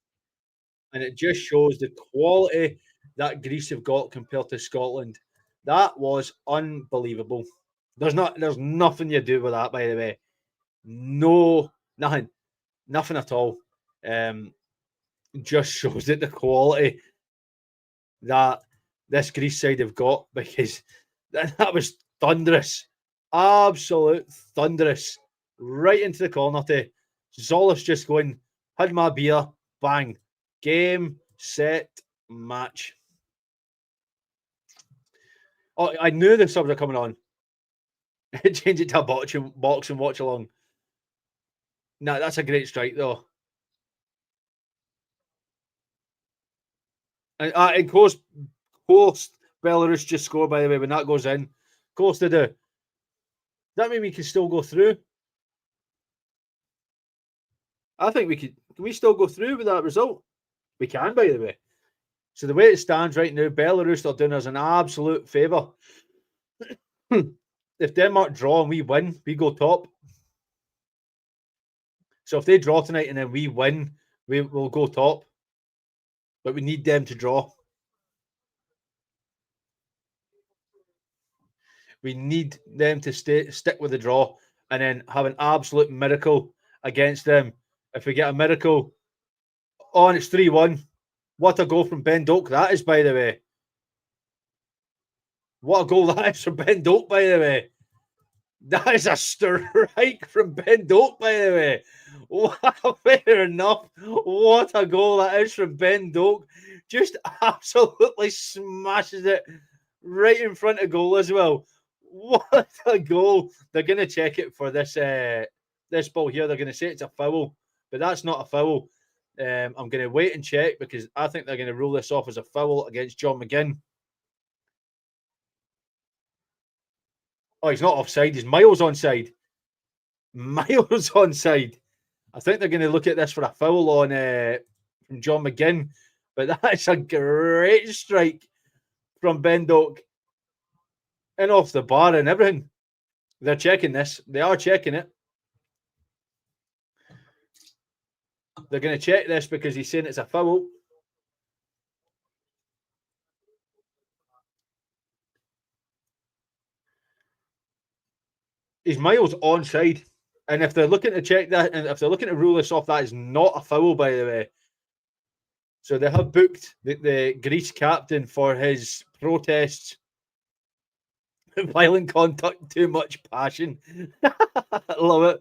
And it just shows the quality that Greece have got compared to Scotland. That was unbelievable. There's nothing you do with that, by the way. No, nothing at all. Just shows that the quality that this Greece side have got, because that was thunderous, absolute thunderous, right into the corner to Zolis just going, had my beer, bang, game, set, match. I knew the subs are coming on. Change it to a box and watch along. No, that's a great strike though. And of course, Belarus just scored, by the way, when that goes in. Of course they do. Does that mean we can still go through? I think we could. Can we still go through with that result? We can, by the way. So the way it stands right now, Belarus are doing us an absolute favour. If Denmark draw and we win, we go top. So if they draw tonight and then we win, we will go top. But we need them to draw. We need them to stick with the draw and then have an absolute miracle against them. If we get a miracle, and it's 3-1. What a goal from Ben Doak that is, by the way. What a goal that is from Ben Doak, by the way. That is a strike from Ben Doak, by the way. Wow, fair enough. What a goal that is from Ben Doak. Just absolutely smashes it right in front of goal as well. What a goal. They're going to check it for this ball here. They're going to say it's a foul, but that's not a foul. I'm going to wait and check because I think they're going to rule this off as a foul against John McGinn. Oh, he's not offside. He's miles onside. Miles onside. I think they're going to look at this for a foul on from John McGinn. But that's a great strike from Ben Doak. In off the bar and everything. They're checking this. They are checking it. They're going to check this because he's saying it's a foul. He's miles onside. And if they're looking to check that, and if they're looking to rule this off, that is not a foul, by the way. So they have booked the Greece captain for his protests. Violent contact, too much passion. Love it.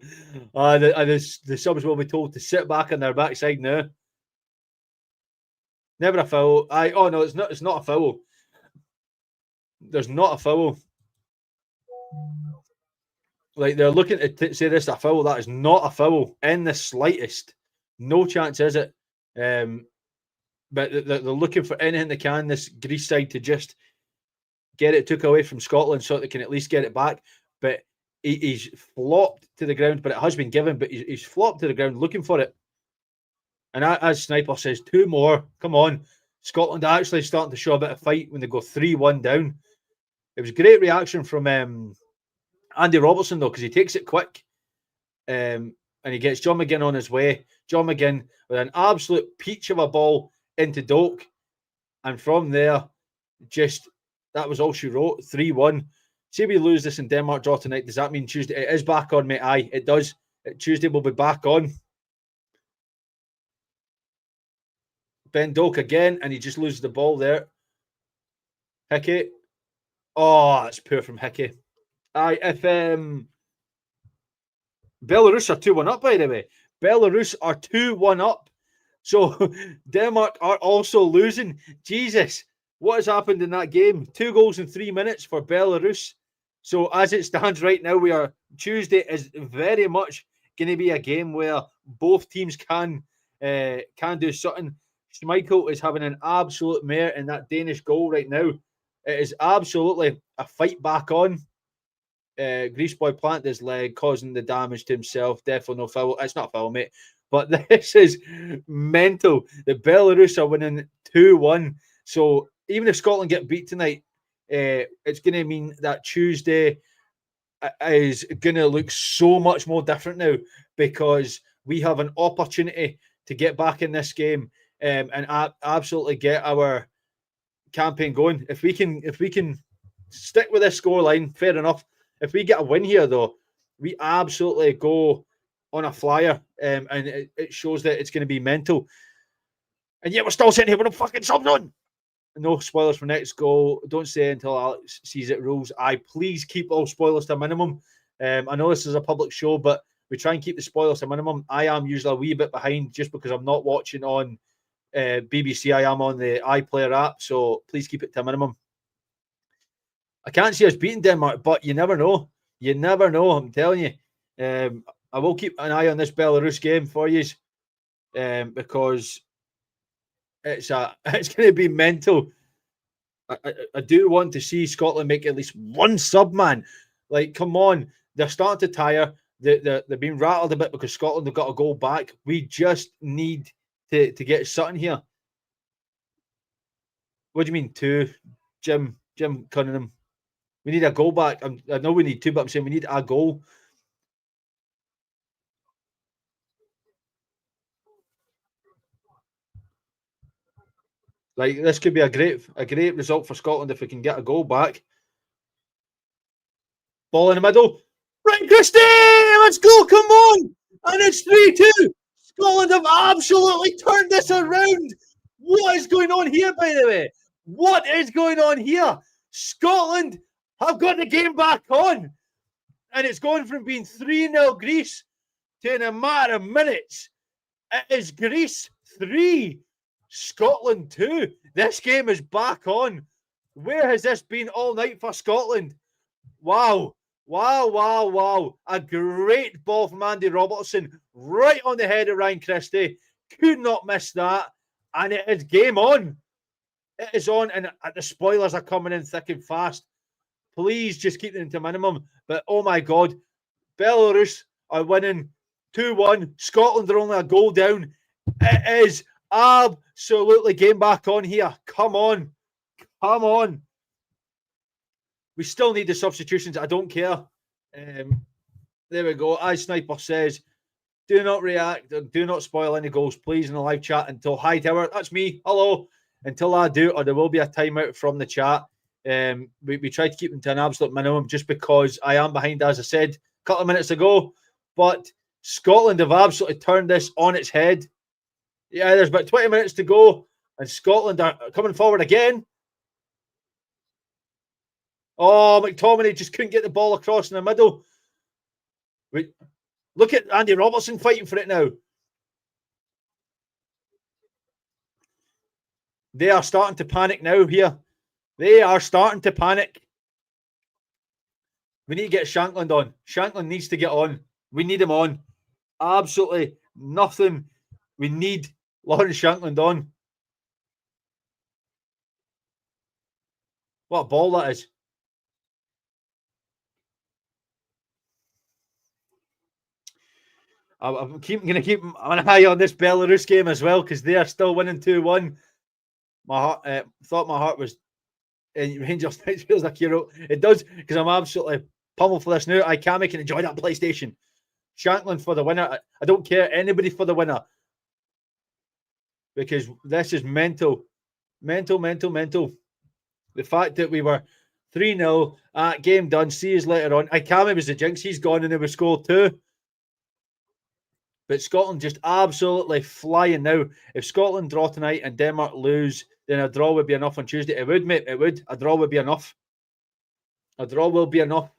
The subs will be told to sit back on their backside now. Never a foul. Oh no, it's not a foul. There's not a foul. Like they're looking to say this is a foul. That is not a foul in the slightest. No chance is it. But they're looking for anything they can, this Greece side, to just get it took away from Scotland so they can at least get it back. But he's flopped to the ground, but it has been given, but he's flopped to the ground looking for it. And as Sniper says, 2 more. Come on. Scotland are actually starting to show a bit of fight when they go 3-1 down. It was a great reaction from Andy Robertson, though, because he takes it quick. And he gets John McGinn on his way. John McGinn with an absolute peach of a ball into Doak. And from there, that was all she wrote. 3-1. Say we lose this in Denmark draw tonight. Does that mean Tuesday? It is back on, mate. Aye, it does. Tuesday will be back on. Ben Doak again, and he just loses the ball there. Hickey. Oh, that's poor from Hickey. Aye, if Belarus are 2-1 up, by the way. Belarus are 2-1 up. So Denmark are also losing. Jesus, what has happened in that game? 2 goals in 3 minutes for Belarus. So as it stands right now, Tuesday is very much going to be a game where both teams can do something. Schmeichel is having an absolute mare in that Danish goal right now. It is absolutely a fight back on. Greece boy planted his leg, causing the damage to himself. Definitely no foul. It's not a foul, mate. But this is mental. The Belarus are winning 2-1. So even if Scotland get beat tonight, it's going to mean that Tuesday is going to look so much more different now, because we have an opportunity to get back in this game and absolutely get our campaign going. If we can stick with this scoreline, fair enough. If we get a win here, though, we absolutely go on a flyer, and it shows that it's going to be mental. And yet we're still sitting here with no fucking subs on. No spoilers for next goal. Don't say until Alex sees it rules. Please keep all spoilers to a minimum. I know this is a public show, but we try and keep the spoilers to a minimum. I am usually a wee bit behind just because I'm not watching on BBC. I am on the iPlayer app, so please keep it to a minimum. I can't see us beating Denmark, but you never know. You never know, I'm telling you. I will keep an eye on this Belarus game for you, because it's going to be mental. I do want to see Scotland make at least one sub, man. Like, come on. They're starting to tire. They're being rattled a bit because Scotland have got to go back. We just need to get something here. What do you mean 2? Jim Cunningham. We need a goal back. I know we need 2, but I'm saying we need a goal. Like, this could be a great result for Scotland if we can get a goal back. Ball in the middle. Right, Christie! Let's go! Come on! And it's 3-2. Scotland have absolutely turned this around. What is going on here, by the way? What is going on here? Scotland have got the game back on. And it's gone from being 3-0 Greece to, in a matter of minutes, it is Greece 3, Scotland 2. This game is back on. Where has this been all night for Scotland? Wow. A great ball from Andy Robertson, right on the head of Ryan Christie. Could not miss that. And it is game on. It is on, and the spoilers are coming in thick and fast. Please just keep them to minimum. But oh my God, Belarus are winning 2-1. Scotland are only a goal down. It is absolutely game back on here. Come on. Come on. We still need the substitutions. I don't care. There we go. As Sniper says, do not react or do not spoil any goals, please, in the live chat until Hightower. That's me. Hello. Until I do, or there will be a timeout from the chat. We try to keep them to an absolute minimum just because I am behind, as I said a couple of minutes ago. But Scotland have absolutely turned this on its head. Yeah, there's about 20 minutes to go, and Scotland are coming forward again. Oh, McTominay just couldn't get the ball across in the middle. Look at Andy Robertson fighting for it now. They are starting to panic now here. They are starting to panic. We need to get Shankland on. Shankland needs to get on. We need him on. Absolutely nothing. We need Lawrence Shankland on. What a ball that is. I'm going to keep an eye on this Belarus game as well because they are still winning 2-1. My heart, thought my heart was in Rangers. It feels like hero. It does because I'm absolutely pummeled for this now. I can enjoy that PlayStation. Shankland for the winner. I don't care anybody for the winner because this is mental. The fact that we were 3-0 game done. See us later on. Ikame was the jinx. He's gone and they were scored too. But Scotland just absolutely flying now. If Scotland draw tonight and Denmark lose, then a draw would be enough on Tuesday. It would, mate. It would. A draw would be enough. A draw will be enough.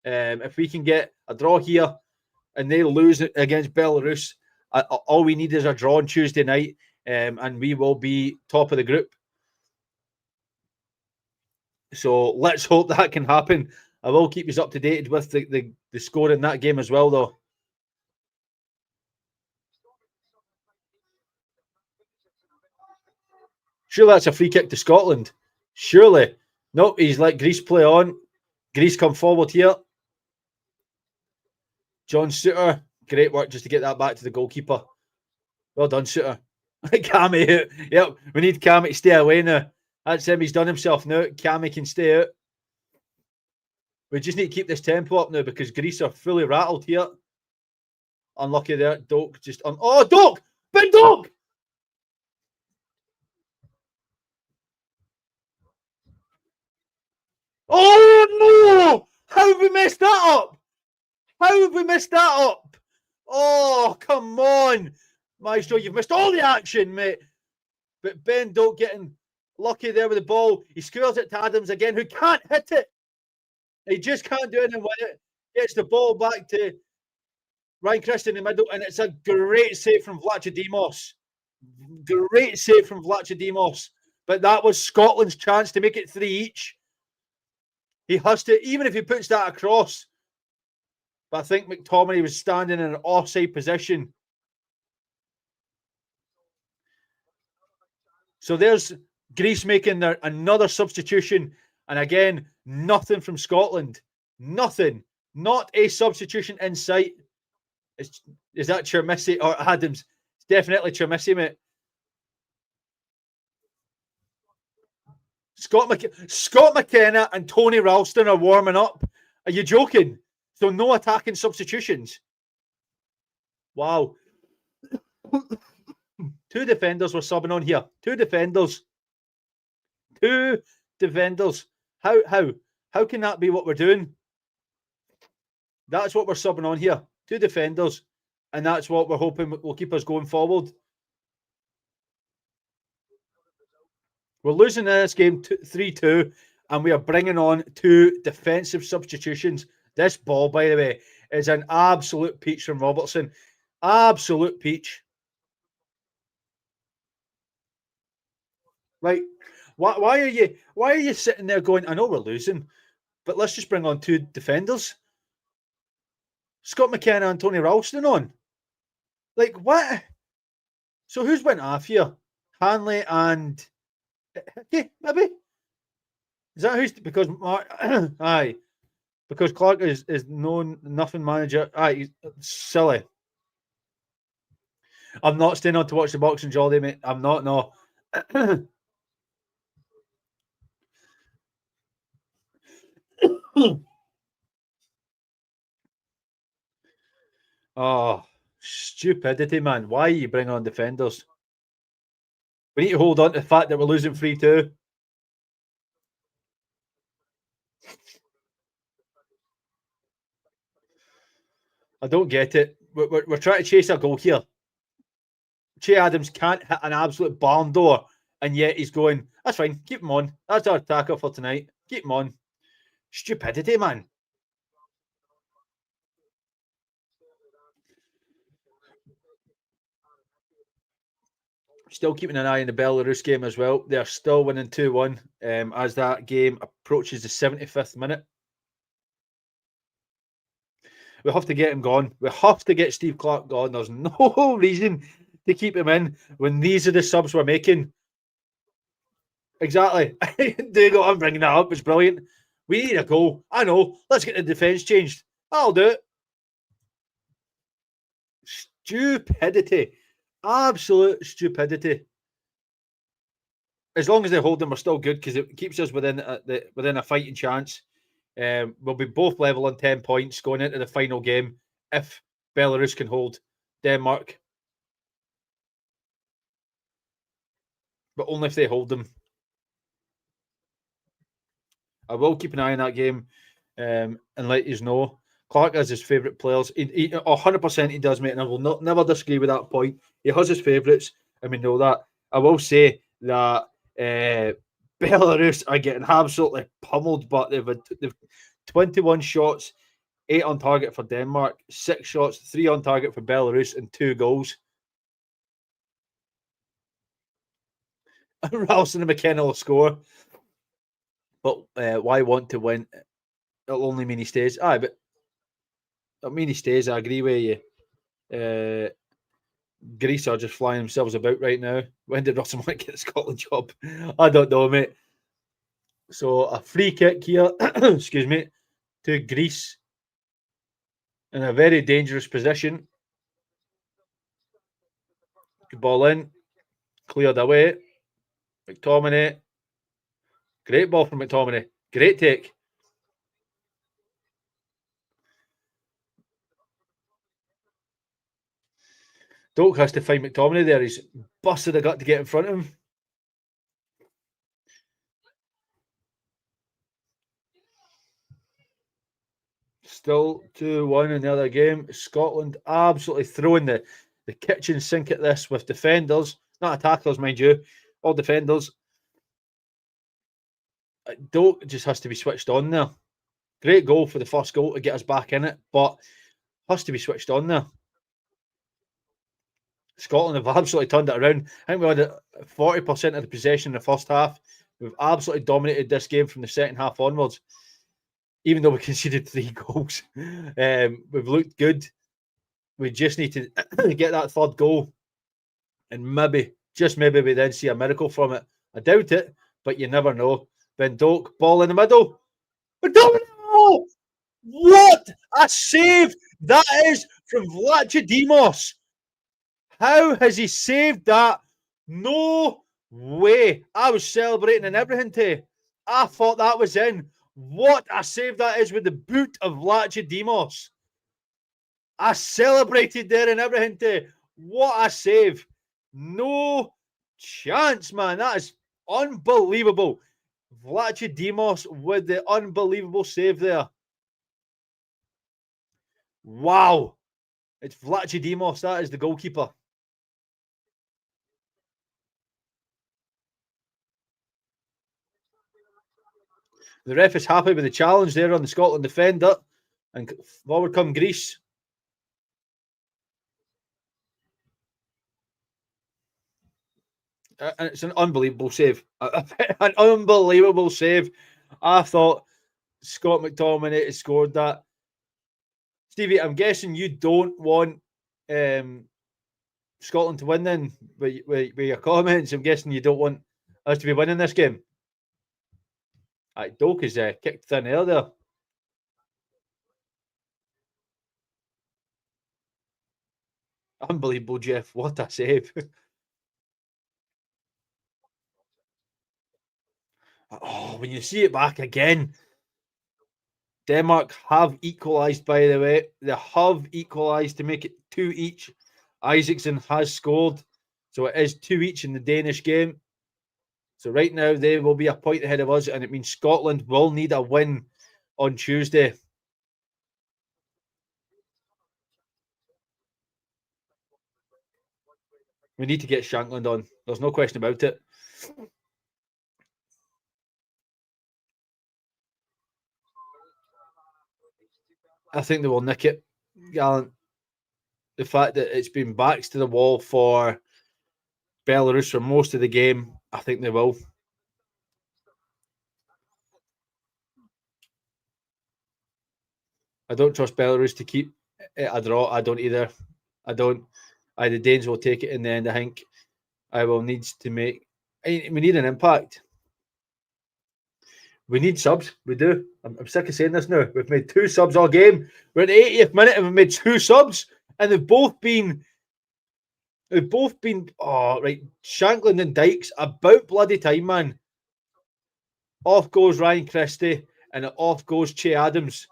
If we can get a draw here and they lose against Belarus, all we need is a draw on Tuesday night, and we will be top of the group. So let's hope that can happen. I will keep you up to date with the score in that game as well, though. Surely that's a free kick to Scotland. Surely. Nope, he's let Greece play on. Greece come forward here. John Suter, great work just to get that back to the goalkeeper. Well done, Suter. Cammy, yep, we need Cammy to stay away now. That's him, he's done himself now. Cammy can stay out. We just need to keep this tempo up now because Greece are fully rattled here. Unlucky there. Doak just on. Oh, Doak! Ben Doak! Oh no! How have we messed that up? How have we messed that up? Oh, come on. Maestro, you've missed all the action, mate. But Ben Doak getting lucky there with the ball. He squares it to Adams again, who can't hit it. He just can't do anything with it. Gets the ball back to Ryan Christie in the middle, and it's a great save from Vlachodimos. Great save from Vlachodimos. But that was Scotland's chance to make it 3 each. He has to, even if he puts that across. But I think McTominay was standing in an offside position. So there's Greece making another substitution. And again, nothing from Scotland. Nothing. Not a substitution in sight. Is that Chermissi or Adams? It's definitely Chermissi, mate. Scott McKenna and Tony Ralston are warming up. Are you joking? So no attacking substitutions. Wow. 2 defenders were subbing on here. 2 defenders. 2 defenders. How can that be what we're doing? That's what we're subbing on here. 2 defenders. And that's what we're hoping will keep us going forward. We're losing this game 3-2, and we are bringing on 2 defensive substitutions. This ball, by the way, is an absolute peach from Robertson. Absolute peach. Like, why are you sitting there going, I know we're losing, but let's just bring on 2 defenders. Scott McKenna and Tony Ralston on. Like, what? So who's went off here? Hanley and... Okay, maybe. Is that who's because aye, because Clark is known nothing manager. Aye, he's silly. I'm not staying on to watch the boxing jolly, mate. I'm not. No. Oh, stupidity, man. Why are you bringing on defenders? We need to hold on to the fact that we're losing 3-2. I don't get it. We're trying to chase a goal here. Che Adams can't hit an absolute barn door, and yet he's going, that's fine, keep him on. That's our attacker for tonight. Keep him on. Stupidity, man. Still keeping an eye on the Belarus game as well. They're still winning 2-1 as that game approaches the 75th minute. We have to get him gone. We have to get Steve Clark gone. There's no reason to keep him in when these are the subs we're making. Exactly. Diego, I'm bringing that up. It's brilliant. We need a goal. I know. Let's get the defence changed. I'll do it. Stupidity. Absolute stupidity. As long as they hold them, we're still good because it keeps us within a fighting chance. We'll be both level on 10 points going into the final game if Belarus can hold Denmark. But only if they hold them. I will keep an eye on that game and let you know. Clark has his favourite players. 100% he does, mate, and I will never disagree with that point. He has his favourites, and we know that. I will say that Belarus are getting absolutely pummeled, but they've 21 shots, 8 on target for Denmark, 6 shots, 3 on target for Belarus, and 2 goals. Ralston and McKenna will score. But why want to win? It'll only mean he stays. Aye, but it'll mean he stays. I agree with you. Greece are just flying themselves about right now. When did Russell want to get the Scotland job? I don't know, mate. So a free kick here, excuse me, to Greece in a very dangerous position. Good ball in, cleared away. McTominay. Great ball from McTominay. Great take. Doak has to find McTominay there. He's busted a gut to get in front of him. Still 2-1 in the other game. Scotland absolutely throwing the kitchen sink at this with defenders, not attackers, mind you, all defenders. Doak just has to be switched on there. Great goal for the first goal to get us back in it, but has to be switched on there. Scotland have absolutely turned it around. I think we had 40% of the possession in the first half. We've absolutely dominated this game from the second half onwards, even though we conceded 3 goals. We've looked good. We just need to get that third goal, and maybe, just maybe, we then see a miracle from it. I doubt it, but you never know. Ben Doak, ball in the middle. McDonald! What a save that is from Vlachodimos. How has he saved that? No way. I was celebrating and everything today. I thought that was in. What a save that is with the boot of Vlachodimos. I celebrated there and everything today. What a save. No chance, man. That is unbelievable. Vlachodimos with the unbelievable save there. Wow. It's Vlachodimos. That is the goalkeeper. The ref is happy with the challenge there on the Scotland defender. And forward come Greece. And it's an unbelievable save. An unbelievable save. I thought Scott McTominay had scored that. Stevie, I'm guessing you don't want Scotland to win then with your comments. I'm guessing you don't want us to be winning this game. Doak is kicked thin air there. Unbelievable, Jeff. What a save. Oh, when you see it back again, Denmark have equalised, by the way. They have equalised to make it 2 each. Isaacson has scored. So it is 2 each in the Danish game. So right now they will be a point ahead of us, and it means Scotland will need a win on Tuesday. We need to get Shankland on. There's no question about it. I think they will nick it, Gallant. The fact that it's been backs to the wall for Belarus for most of the game, I think they will. I don't trust Belarus to keep it a draw. I don't either. I don't. The Danes will take it in the end. I think I will need to make. We need an impact. We need subs. We do. I'm sick of saying this now. We've made 2 subs all game. We're at the 80th minute and we've made 2 subs, and they've both been. Oh right, Shankland and Dykes about bloody time, man. Off goes Ryan Christie, and off goes Che Adams.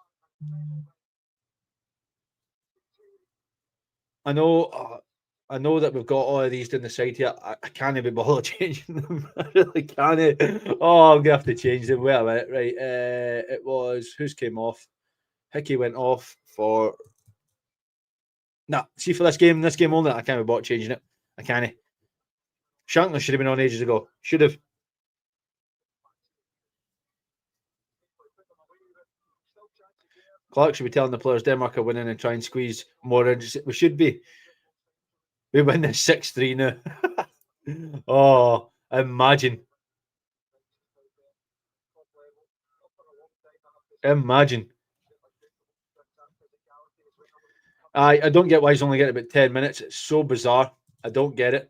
I know that we've got all of these down the side here. I can't be bothered changing them. I really can't. Oh, I'm gonna have to change them. Wait a minute. Right. It was who's came off. Hickey went off for. Nah, see for this game only, I can't be bothered changing it. I can't. Shankland should have been on ages ago. Should have. Clark should be telling the players Denmark are winning and try and squeeze more in. We should be. We win this 6-3 now. Oh, imagine. Imagine. I don't get why he's only getting about 10 minutes. It's so bizarre. I don't get it.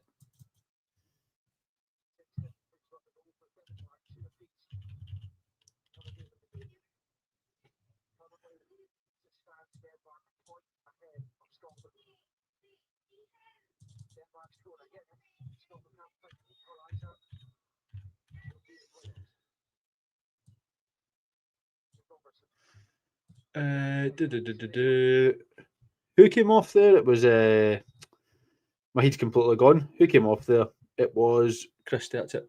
Who came off there? It was my head's completely gone. Who came off there? It was Chris. That's it.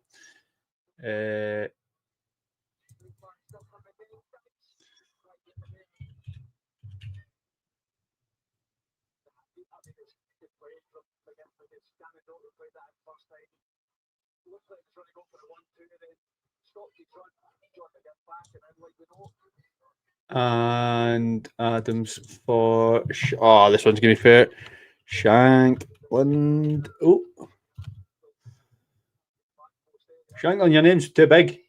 And Adams for this one's gonna be fair. Shankland. Oh, Shankland, your name's too big.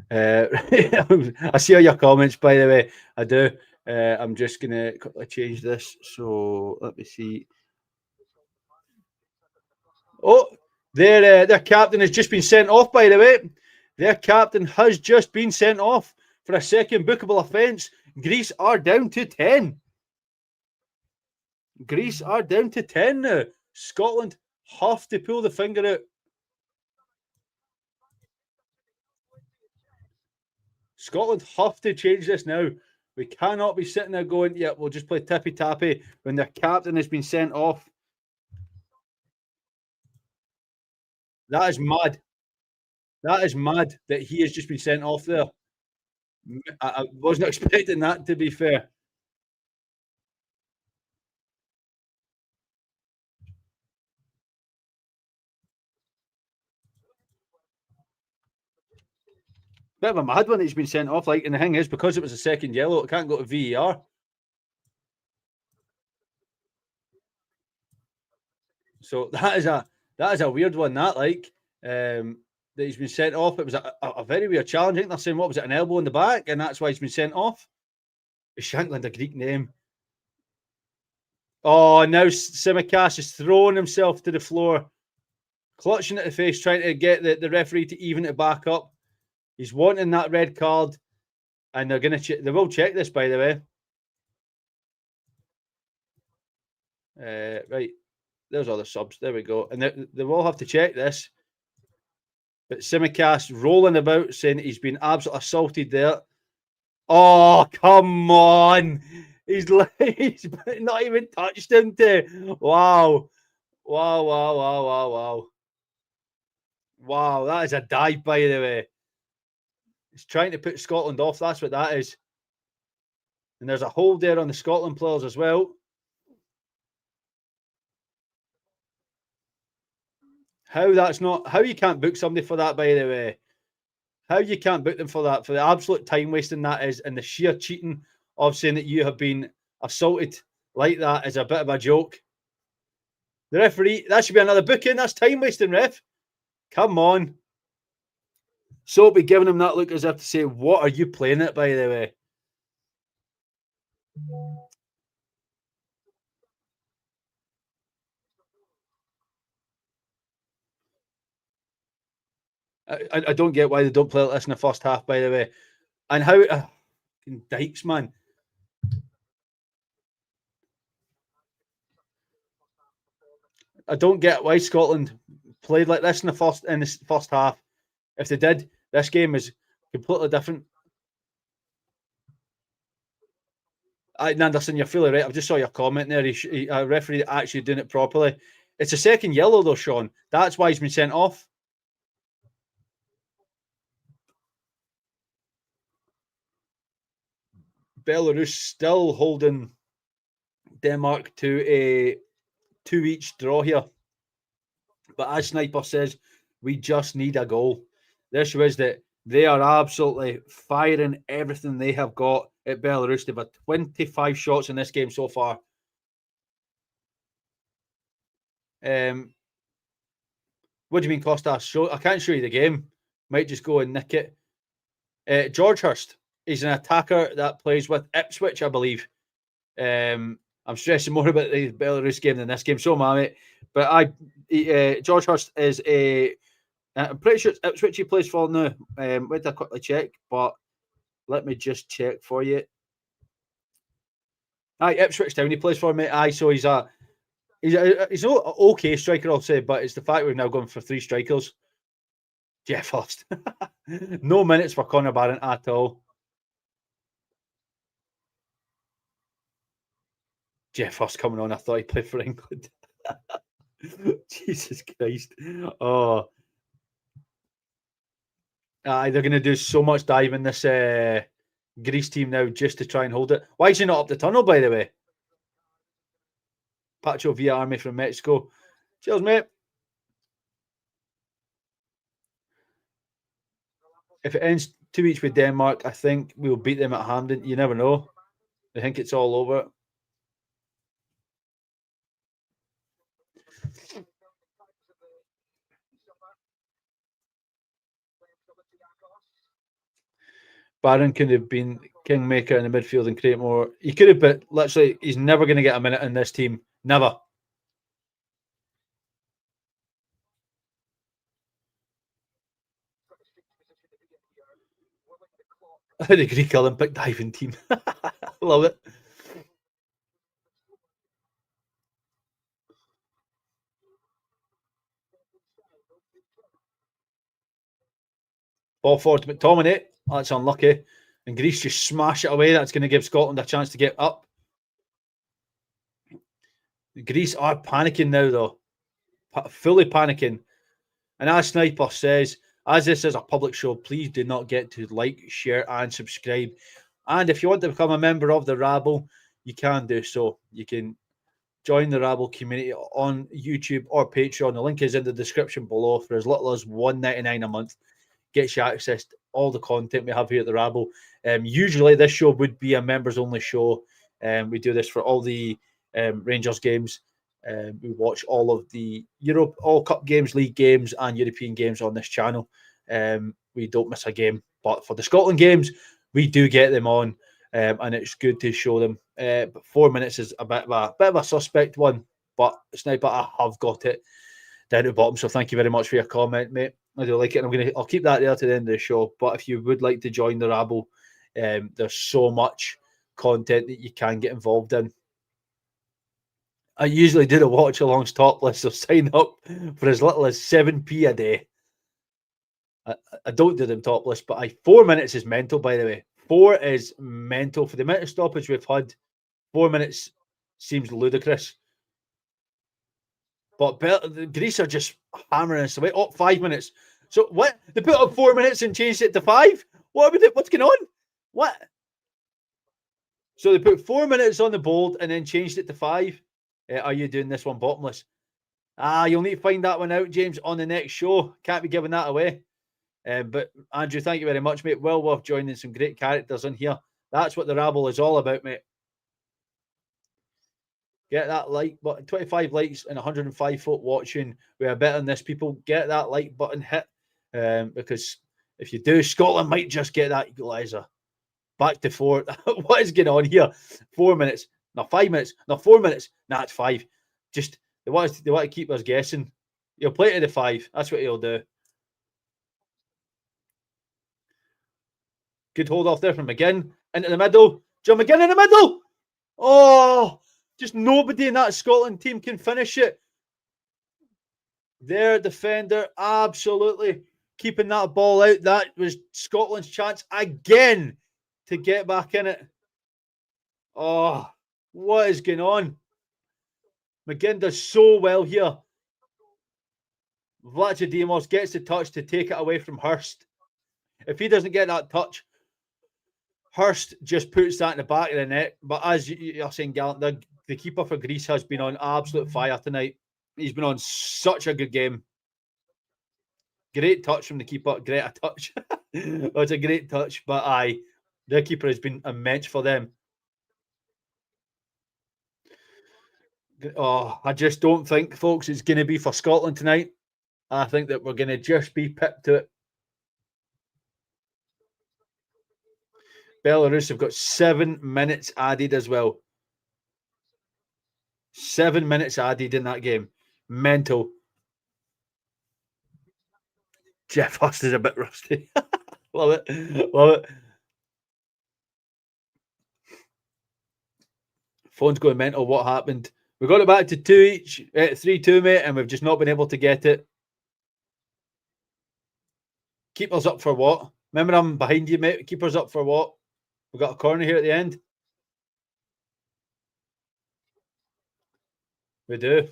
I see all your comments, by the way. I do. I'm just gonna quickly change this. So let me see. Oh, their captain has just been sent off, by the way. Their captain has just been sent off for a second bookable offence. Greece are down to 10. Greece are down to 10 now. Scotland have to pull the finger out. Scotland have to change this now. We cannot be sitting there going, yeah, we'll just play tippy-tappy when their captain has been sent off. That is mad. That is mad that he has just been sent off there. I wasn't expecting that, to be fair. Bit of a mad one he's been sent off. Like, and the thing is, because it was a second yellow, it can't go to VAR. So that is a weird one. That he's been sent off. It was a very weird challenge. I think they're saying, what was it, an elbow in the back, and that's why he's been sent off. Is Shankland a Greek name? Oh, now Tsimikas is throwing himself to the floor. clutching at the face, trying to get the referee to even it back up. He's wanting that red card, and they're going to they will check this, by the way. Right, there's all the subs. There we go, and they will have to check this. But Simicast rolling about, saying he's been absolutely assaulted there. Oh, come on! He's not even touched him. Wow. Wow, that is a dive, by the way. He's trying to put Scotland off. That's what that is. And there's a hold there on the Scotland players as well. How you can't book somebody for that, by the way. How you can't book them for that, for the absolute time wasting that is, and the sheer cheating of saying that you have been assaulted like that is a bit of a joke. The referee, that should be another booking. That's time wasting, ref. Come on. So be giving him that look as if to say, what are you playing at, by the way? I don't get why they don't play like this in the first half, by the way. And how Dykes, man. I don't get why Scotland played like this in the first half. If they did, this game is completely different. Anderson, you're fully right. I just saw your comment there. A referee actually doing it properly. It's a second yellow though, Sean. That's why he's been sent off. Belarus still holding Denmark to a 2-each draw here. But as Sniper says, we just need a goal. This shows that they are absolutely firing everything they have got at Belarus. They've had 25 shots in this game so far. What do you mean, Costa? I can't show you the game. Might just go and nick it. George Hurst. He's an attacker that plays with Ipswich, I believe. I'm stressing more about the Belarus game than this game. So am I, mate. But George Hurst is I'm pretty sure it's Ipswich he plays for now. Wait to quickly check, but let me just check for you. Ipswich Town he plays for, mate. So he's an okay striker, I'll say, but it's the fact we've now gone for 3 strikers. Jeff Hurst. No minutes for Connor Barron at all. Jeff Hurst coming on. I thought he played for England. Jesus Christ. Oh. They're going to do so much dive in this Greece team now just to try and hold it. Why is he not up the tunnel, by the way? Pacho Villa Army from Mexico. Cheers, mate. If it ends 2-each with Denmark, I think we'll beat them at Hampden. You never know. I think it's all over. Barron could have been kingmaker in the midfield and create more. He could have, but literally, he's never going to get a minute in this team. Never. The Greek Olympic diving team. Love it. Ball forward to McTominay. That's unlucky. And Greece just smash it away. That's going to give Scotland a chance to get up. Greece are panicking now, though. Fully panicking. And as Sniper says, as this is a public show, please do not get to like, share, and subscribe. And if you want to become a member of the Rabble, you can do so. You can join the Rabble community on YouTube or Patreon. The link is in the description below. For as little as $1.99 a month, gets you access to all the content we have here at the Rabble. Usually this show would be a members-only show. We do this for all the Rangers games. We watch all of the all Cup games, League games, and European games on this channel. We don't miss a game. But for the Scotland games, we do get them on, and it's good to show them. But 4 minutes is a bit of a suspect one. But Sniper, I have got it. down to the bottom. So thank you very much for your comment, mate. I do like it. And I'll keep that there to the end of the show. But if you would like to join the Rabble, there's so much content that you can get involved in. I usually do the Watchalong's top list, so sign up for as little as 7p a day. I don't do them top list, but 4 minutes is mental, by the way. 4 is mental. For the amount of stoppage we've had, 4 minutes seems ludicrous. But Greece are just hammering us away. 5 minutes. So what? They put up 4 minutes and changed it to 5? What's going on? What? So they put 4 minutes on the board and then changed it to 5. Are you doing this one bottomless? You'll need to find that one out, James, on the next show. Can't be giving that away. But Andrew, thank you very much, mate. Well worth joining some great characters in here. That's what the Rabble is all about, mate. Get that like button. 25 likes and 105 folk watching. We are better than this, people. Get that like button hit. Because if you do, Scotland might just get that equaliser. Back to 4. What is going on here? 4 minutes. No, 5 minutes. No, 4 minutes. Nah, it's 5. Just they want to keep us guessing. He'll play to the 5. That's what he'll do. Good hold off there from McGinn. Into the middle. John McGinn in the middle. Oh, just nobody in that Scotland team can finish it. Their defender absolutely keeping that ball out. That was Scotland's chance again to get back in it. Oh, what is going on? McGinn does so well here. Vlachodimos gets the touch to take it away from Hurst. If he doesn't get that touch, Hurst just puts that in the back of the net. But as you're saying, Gallant, the keeper for Greece has been on absolute fire tonight. He's been on such a good game. Great touch from the keeper. Great touch. It's a great touch. But the keeper has been immense for them. Oh, I just don't think, folks, it's going to be for Scotland tonight. I think that we're going to just be pipped to it. Belarus have got 7 minutes added as well. 7 minutes added in that game. Mental. Jeff Hurst is a bit rusty. Love it. Love it. Phone's going mental. What happened? We got it back to 2 each. 3-2, mate, and we've just not been able to get it. Keeper's up for what? Remember, I'm behind you, mate. Keeper's up for what? We've got a corner here at the end. We do.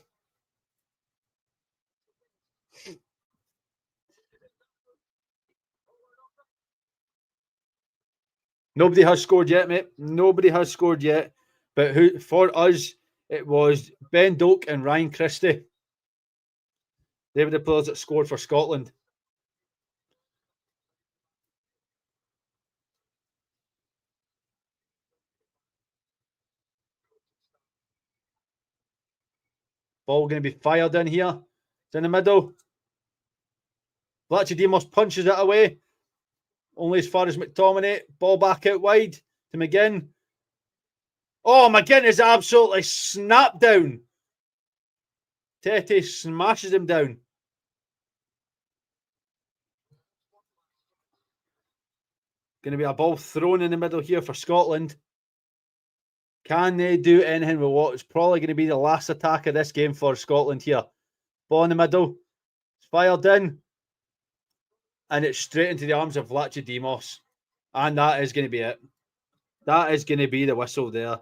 Nobody has scored yet, mate. Nobody has scored yet. But who for us, it was Ben Doak and Ryan Christie. They were the players that scored for Scotland. Ball going to be fired in here. It's in the middle. Vlachodimos punches it away. Only as far as McTominay. Ball back out wide to McGinn. Oh, McGinn is absolutely snapped down. Tete smashes him down. Going to be a ball thrown in the middle here for Scotland. Can they do anything with what is probably going to be the last attack of this game for Scotland here? Ball in the middle. It's fired in. And it's straight into the arms of Vlachodimos. And that is going to be it. That is going to be the whistle there.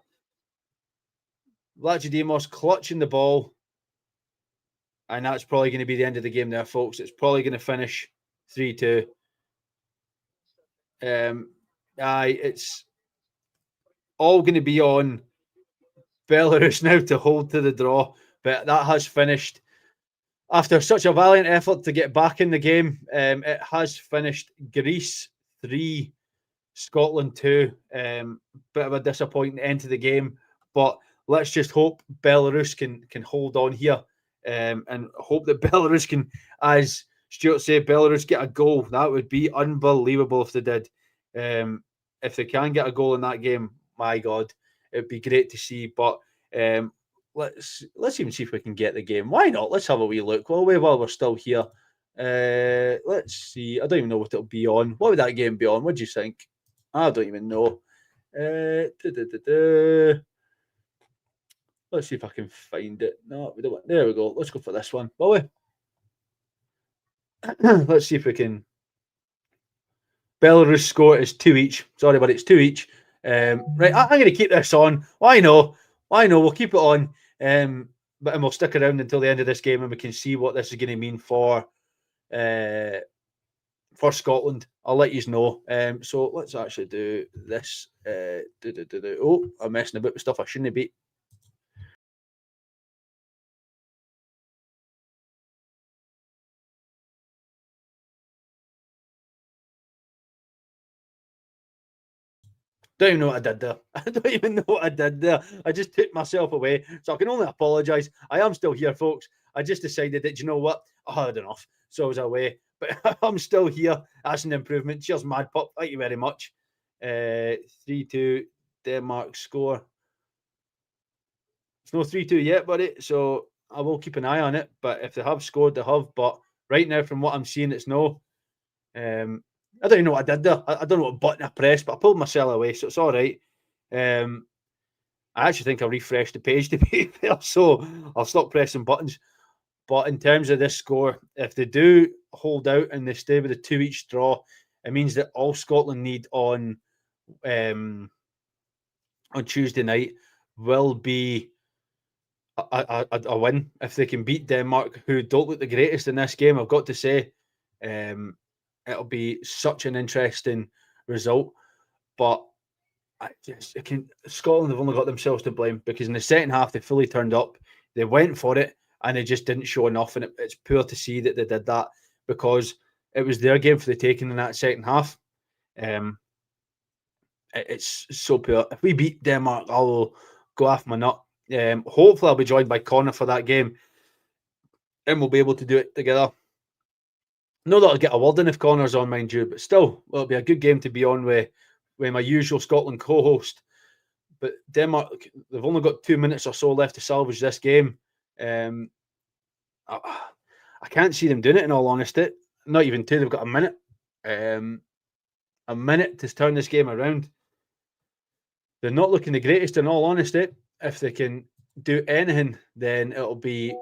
Vlachodimos clutching the ball. And that's probably going to be the end of the game there, folks. It's probably going to finish 3-2. It's all going to be on Belarus now to hold to the draw. But that has finished. After such a valiant effort to get back in the game, it has finished Greece 3, Scotland 2. Bit of a disappointing end to the game. But let's just hope Belarus can hold on here. And hope that Belarus can, as Stuart said, Belarus get a goal. That would be unbelievable if they did. If they can get a goal in that game, my God, it'd be great to see. But let's even see if we can get the game. Why not? Let's have a wee look while we're still here. Let's see. I don't even know what it'll be on. What would that game be on? What do you think? I don't even know. Let's see if I can find it. No, we don't. There we go. Let's go for this one, will we? Let's see if we can. Belarus score is 2 each. Sorry, but it's 2 each. Right, I'm going to keep this on. Why no? We'll keep it on. But we'll stick around until the end of this game, and we can see what this is going to mean for Scotland. I'll let you know. So let's actually do this. Oh, I'm messing about with stuff I shouldn't be. Don't even know what I did there. I don't even know what I did there. I just took myself away. So I can only apologise. I am still here, folks. I just decided that, you know what? I had enough. So I was away. But I'm still here. That's an improvement. Cheers, Mad Pup. Thank you very much. 3-2 Denmark score. It's no 3-2 yet, buddy. So I will keep an eye on it. But if they have scored, they have. But right now, from what I'm seeing, it's no. I don't even know what I did there. I don't know what button I pressed, but I pulled myself away, so it's all right. I actually think I refreshed the page to be fair, so I'll stop pressing buttons. But in terms of this score, if they do hold out and they stay with a 2 each draw, it means that all Scotland need on Tuesday night will be a win. If they can beat Denmark, who don't look the greatest in this game, I've got to say. It'll be such an interesting result, but Scotland have only got themselves to blame because in the second half they fully turned up, they went for it, and they just didn't show enough. And it's poor to see that they did that because it was their game for the taking in that second half. It's so poor. If we beat Denmark, I'll go off my nut. Hopefully, I'll be joined by Connor for that game, and we'll be able to do it together. Know that I'll get a word in if Connor's on, mind you, but still, it'll be a good game to be on with my usual Scotland co-host. But Denmark, they've only got 2 minutes or so left to salvage this game. I can't see them doing it, in all honesty. Not even 2, they've got a minute. A minute to turn this game around. They're not looking the greatest, in all honesty. If they can do anything, then it'll be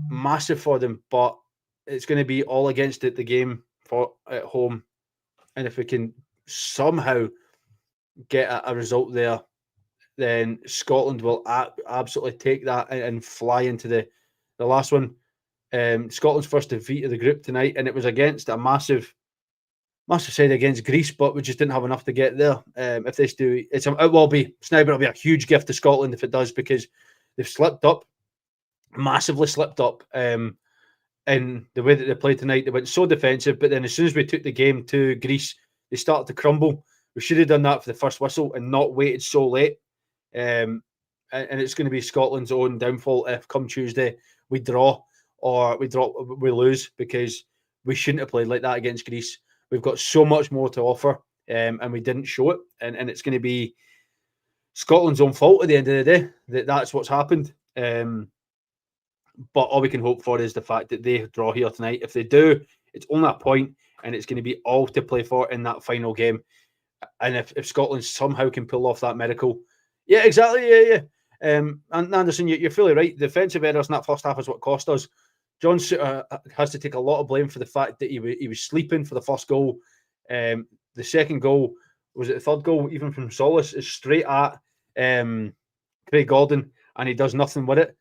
massive for them. But it's going to be all against it, the game at home. And if we can somehow get a result there, then Scotland will absolutely take that and fly into the last one. Scotland's first defeat of the group tonight, and it was against a massive side against Greece, but we just didn't have enough to get there. If this do, it will be Sniper. It'll be a huge gift to Scotland if it does, because they've slipped up, massively slipped up. In the way that they played tonight, they went so defensive, but then as soon as we took the game to Greece, they started to crumble. We should have done that for the first whistle and not waited so late. And it's going to be Scotland's own downfall if come Tuesday we draw or we lose, because we shouldn't have played like that against Greece. We've got so much more to offer, and we didn't show it. And it's going to be Scotland's own fault at the end of the day that's what's happened. But all we can hope for is the fact that they draw here tonight. If they do, it's only a point, and it's going to be all to play for in that final game. And if Scotland somehow can pull off that miracle, yeah, exactly, yeah. And Anderson, you're fully right. The defensive errors in that first half is what cost us. John Suter has to take a lot of blame for the fact that he was sleeping for the first goal. The second goal, was it the third goal, even from Solis, is straight at Craig Gordon, and he does nothing with it.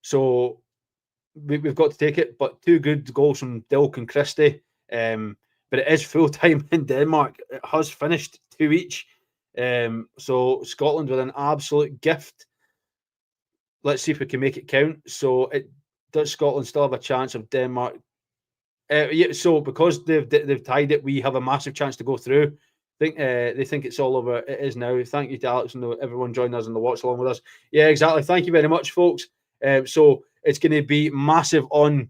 So we've got to take it. But 2 good goals from Dilk and Christie. But it is full time in Denmark. It has finished 2 each. So Scotland with an absolute gift. Let's see if we can make it count. So does Scotland still have a chance of Denmark? Yeah. So because they've tied it, we have a massive chance to go through. They think it's all over. It is now. Thank you to Alex and everyone joining us on the watch along with us. Yeah, exactly. Thank you very much, folks. So it's going to be massive on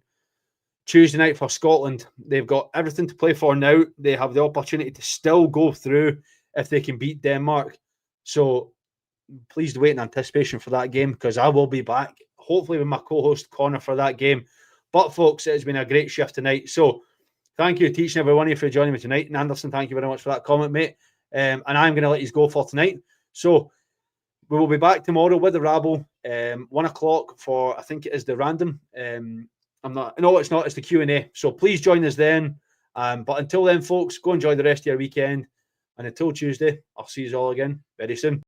Tuesday night for Scotland. They've got everything to play for now. They have the opportunity to still go through if they can beat Denmark. So please wait in anticipation for that game, because I will be back hopefully with my co-host Connor for that game. But folks, it has been a great shift tonight. So thank you to each and every one of you for joining me tonight. And Anderson, thank you very much for that comment, mate. And I'm going to let you go for tonight. So we will be back tomorrow with the Rabble, 1 o'clock for, I think it is the random. It's not, it's the Q&A. So please join us then. But until then, folks, go enjoy the rest of your weekend. And until Tuesday, I'll see you all again very soon.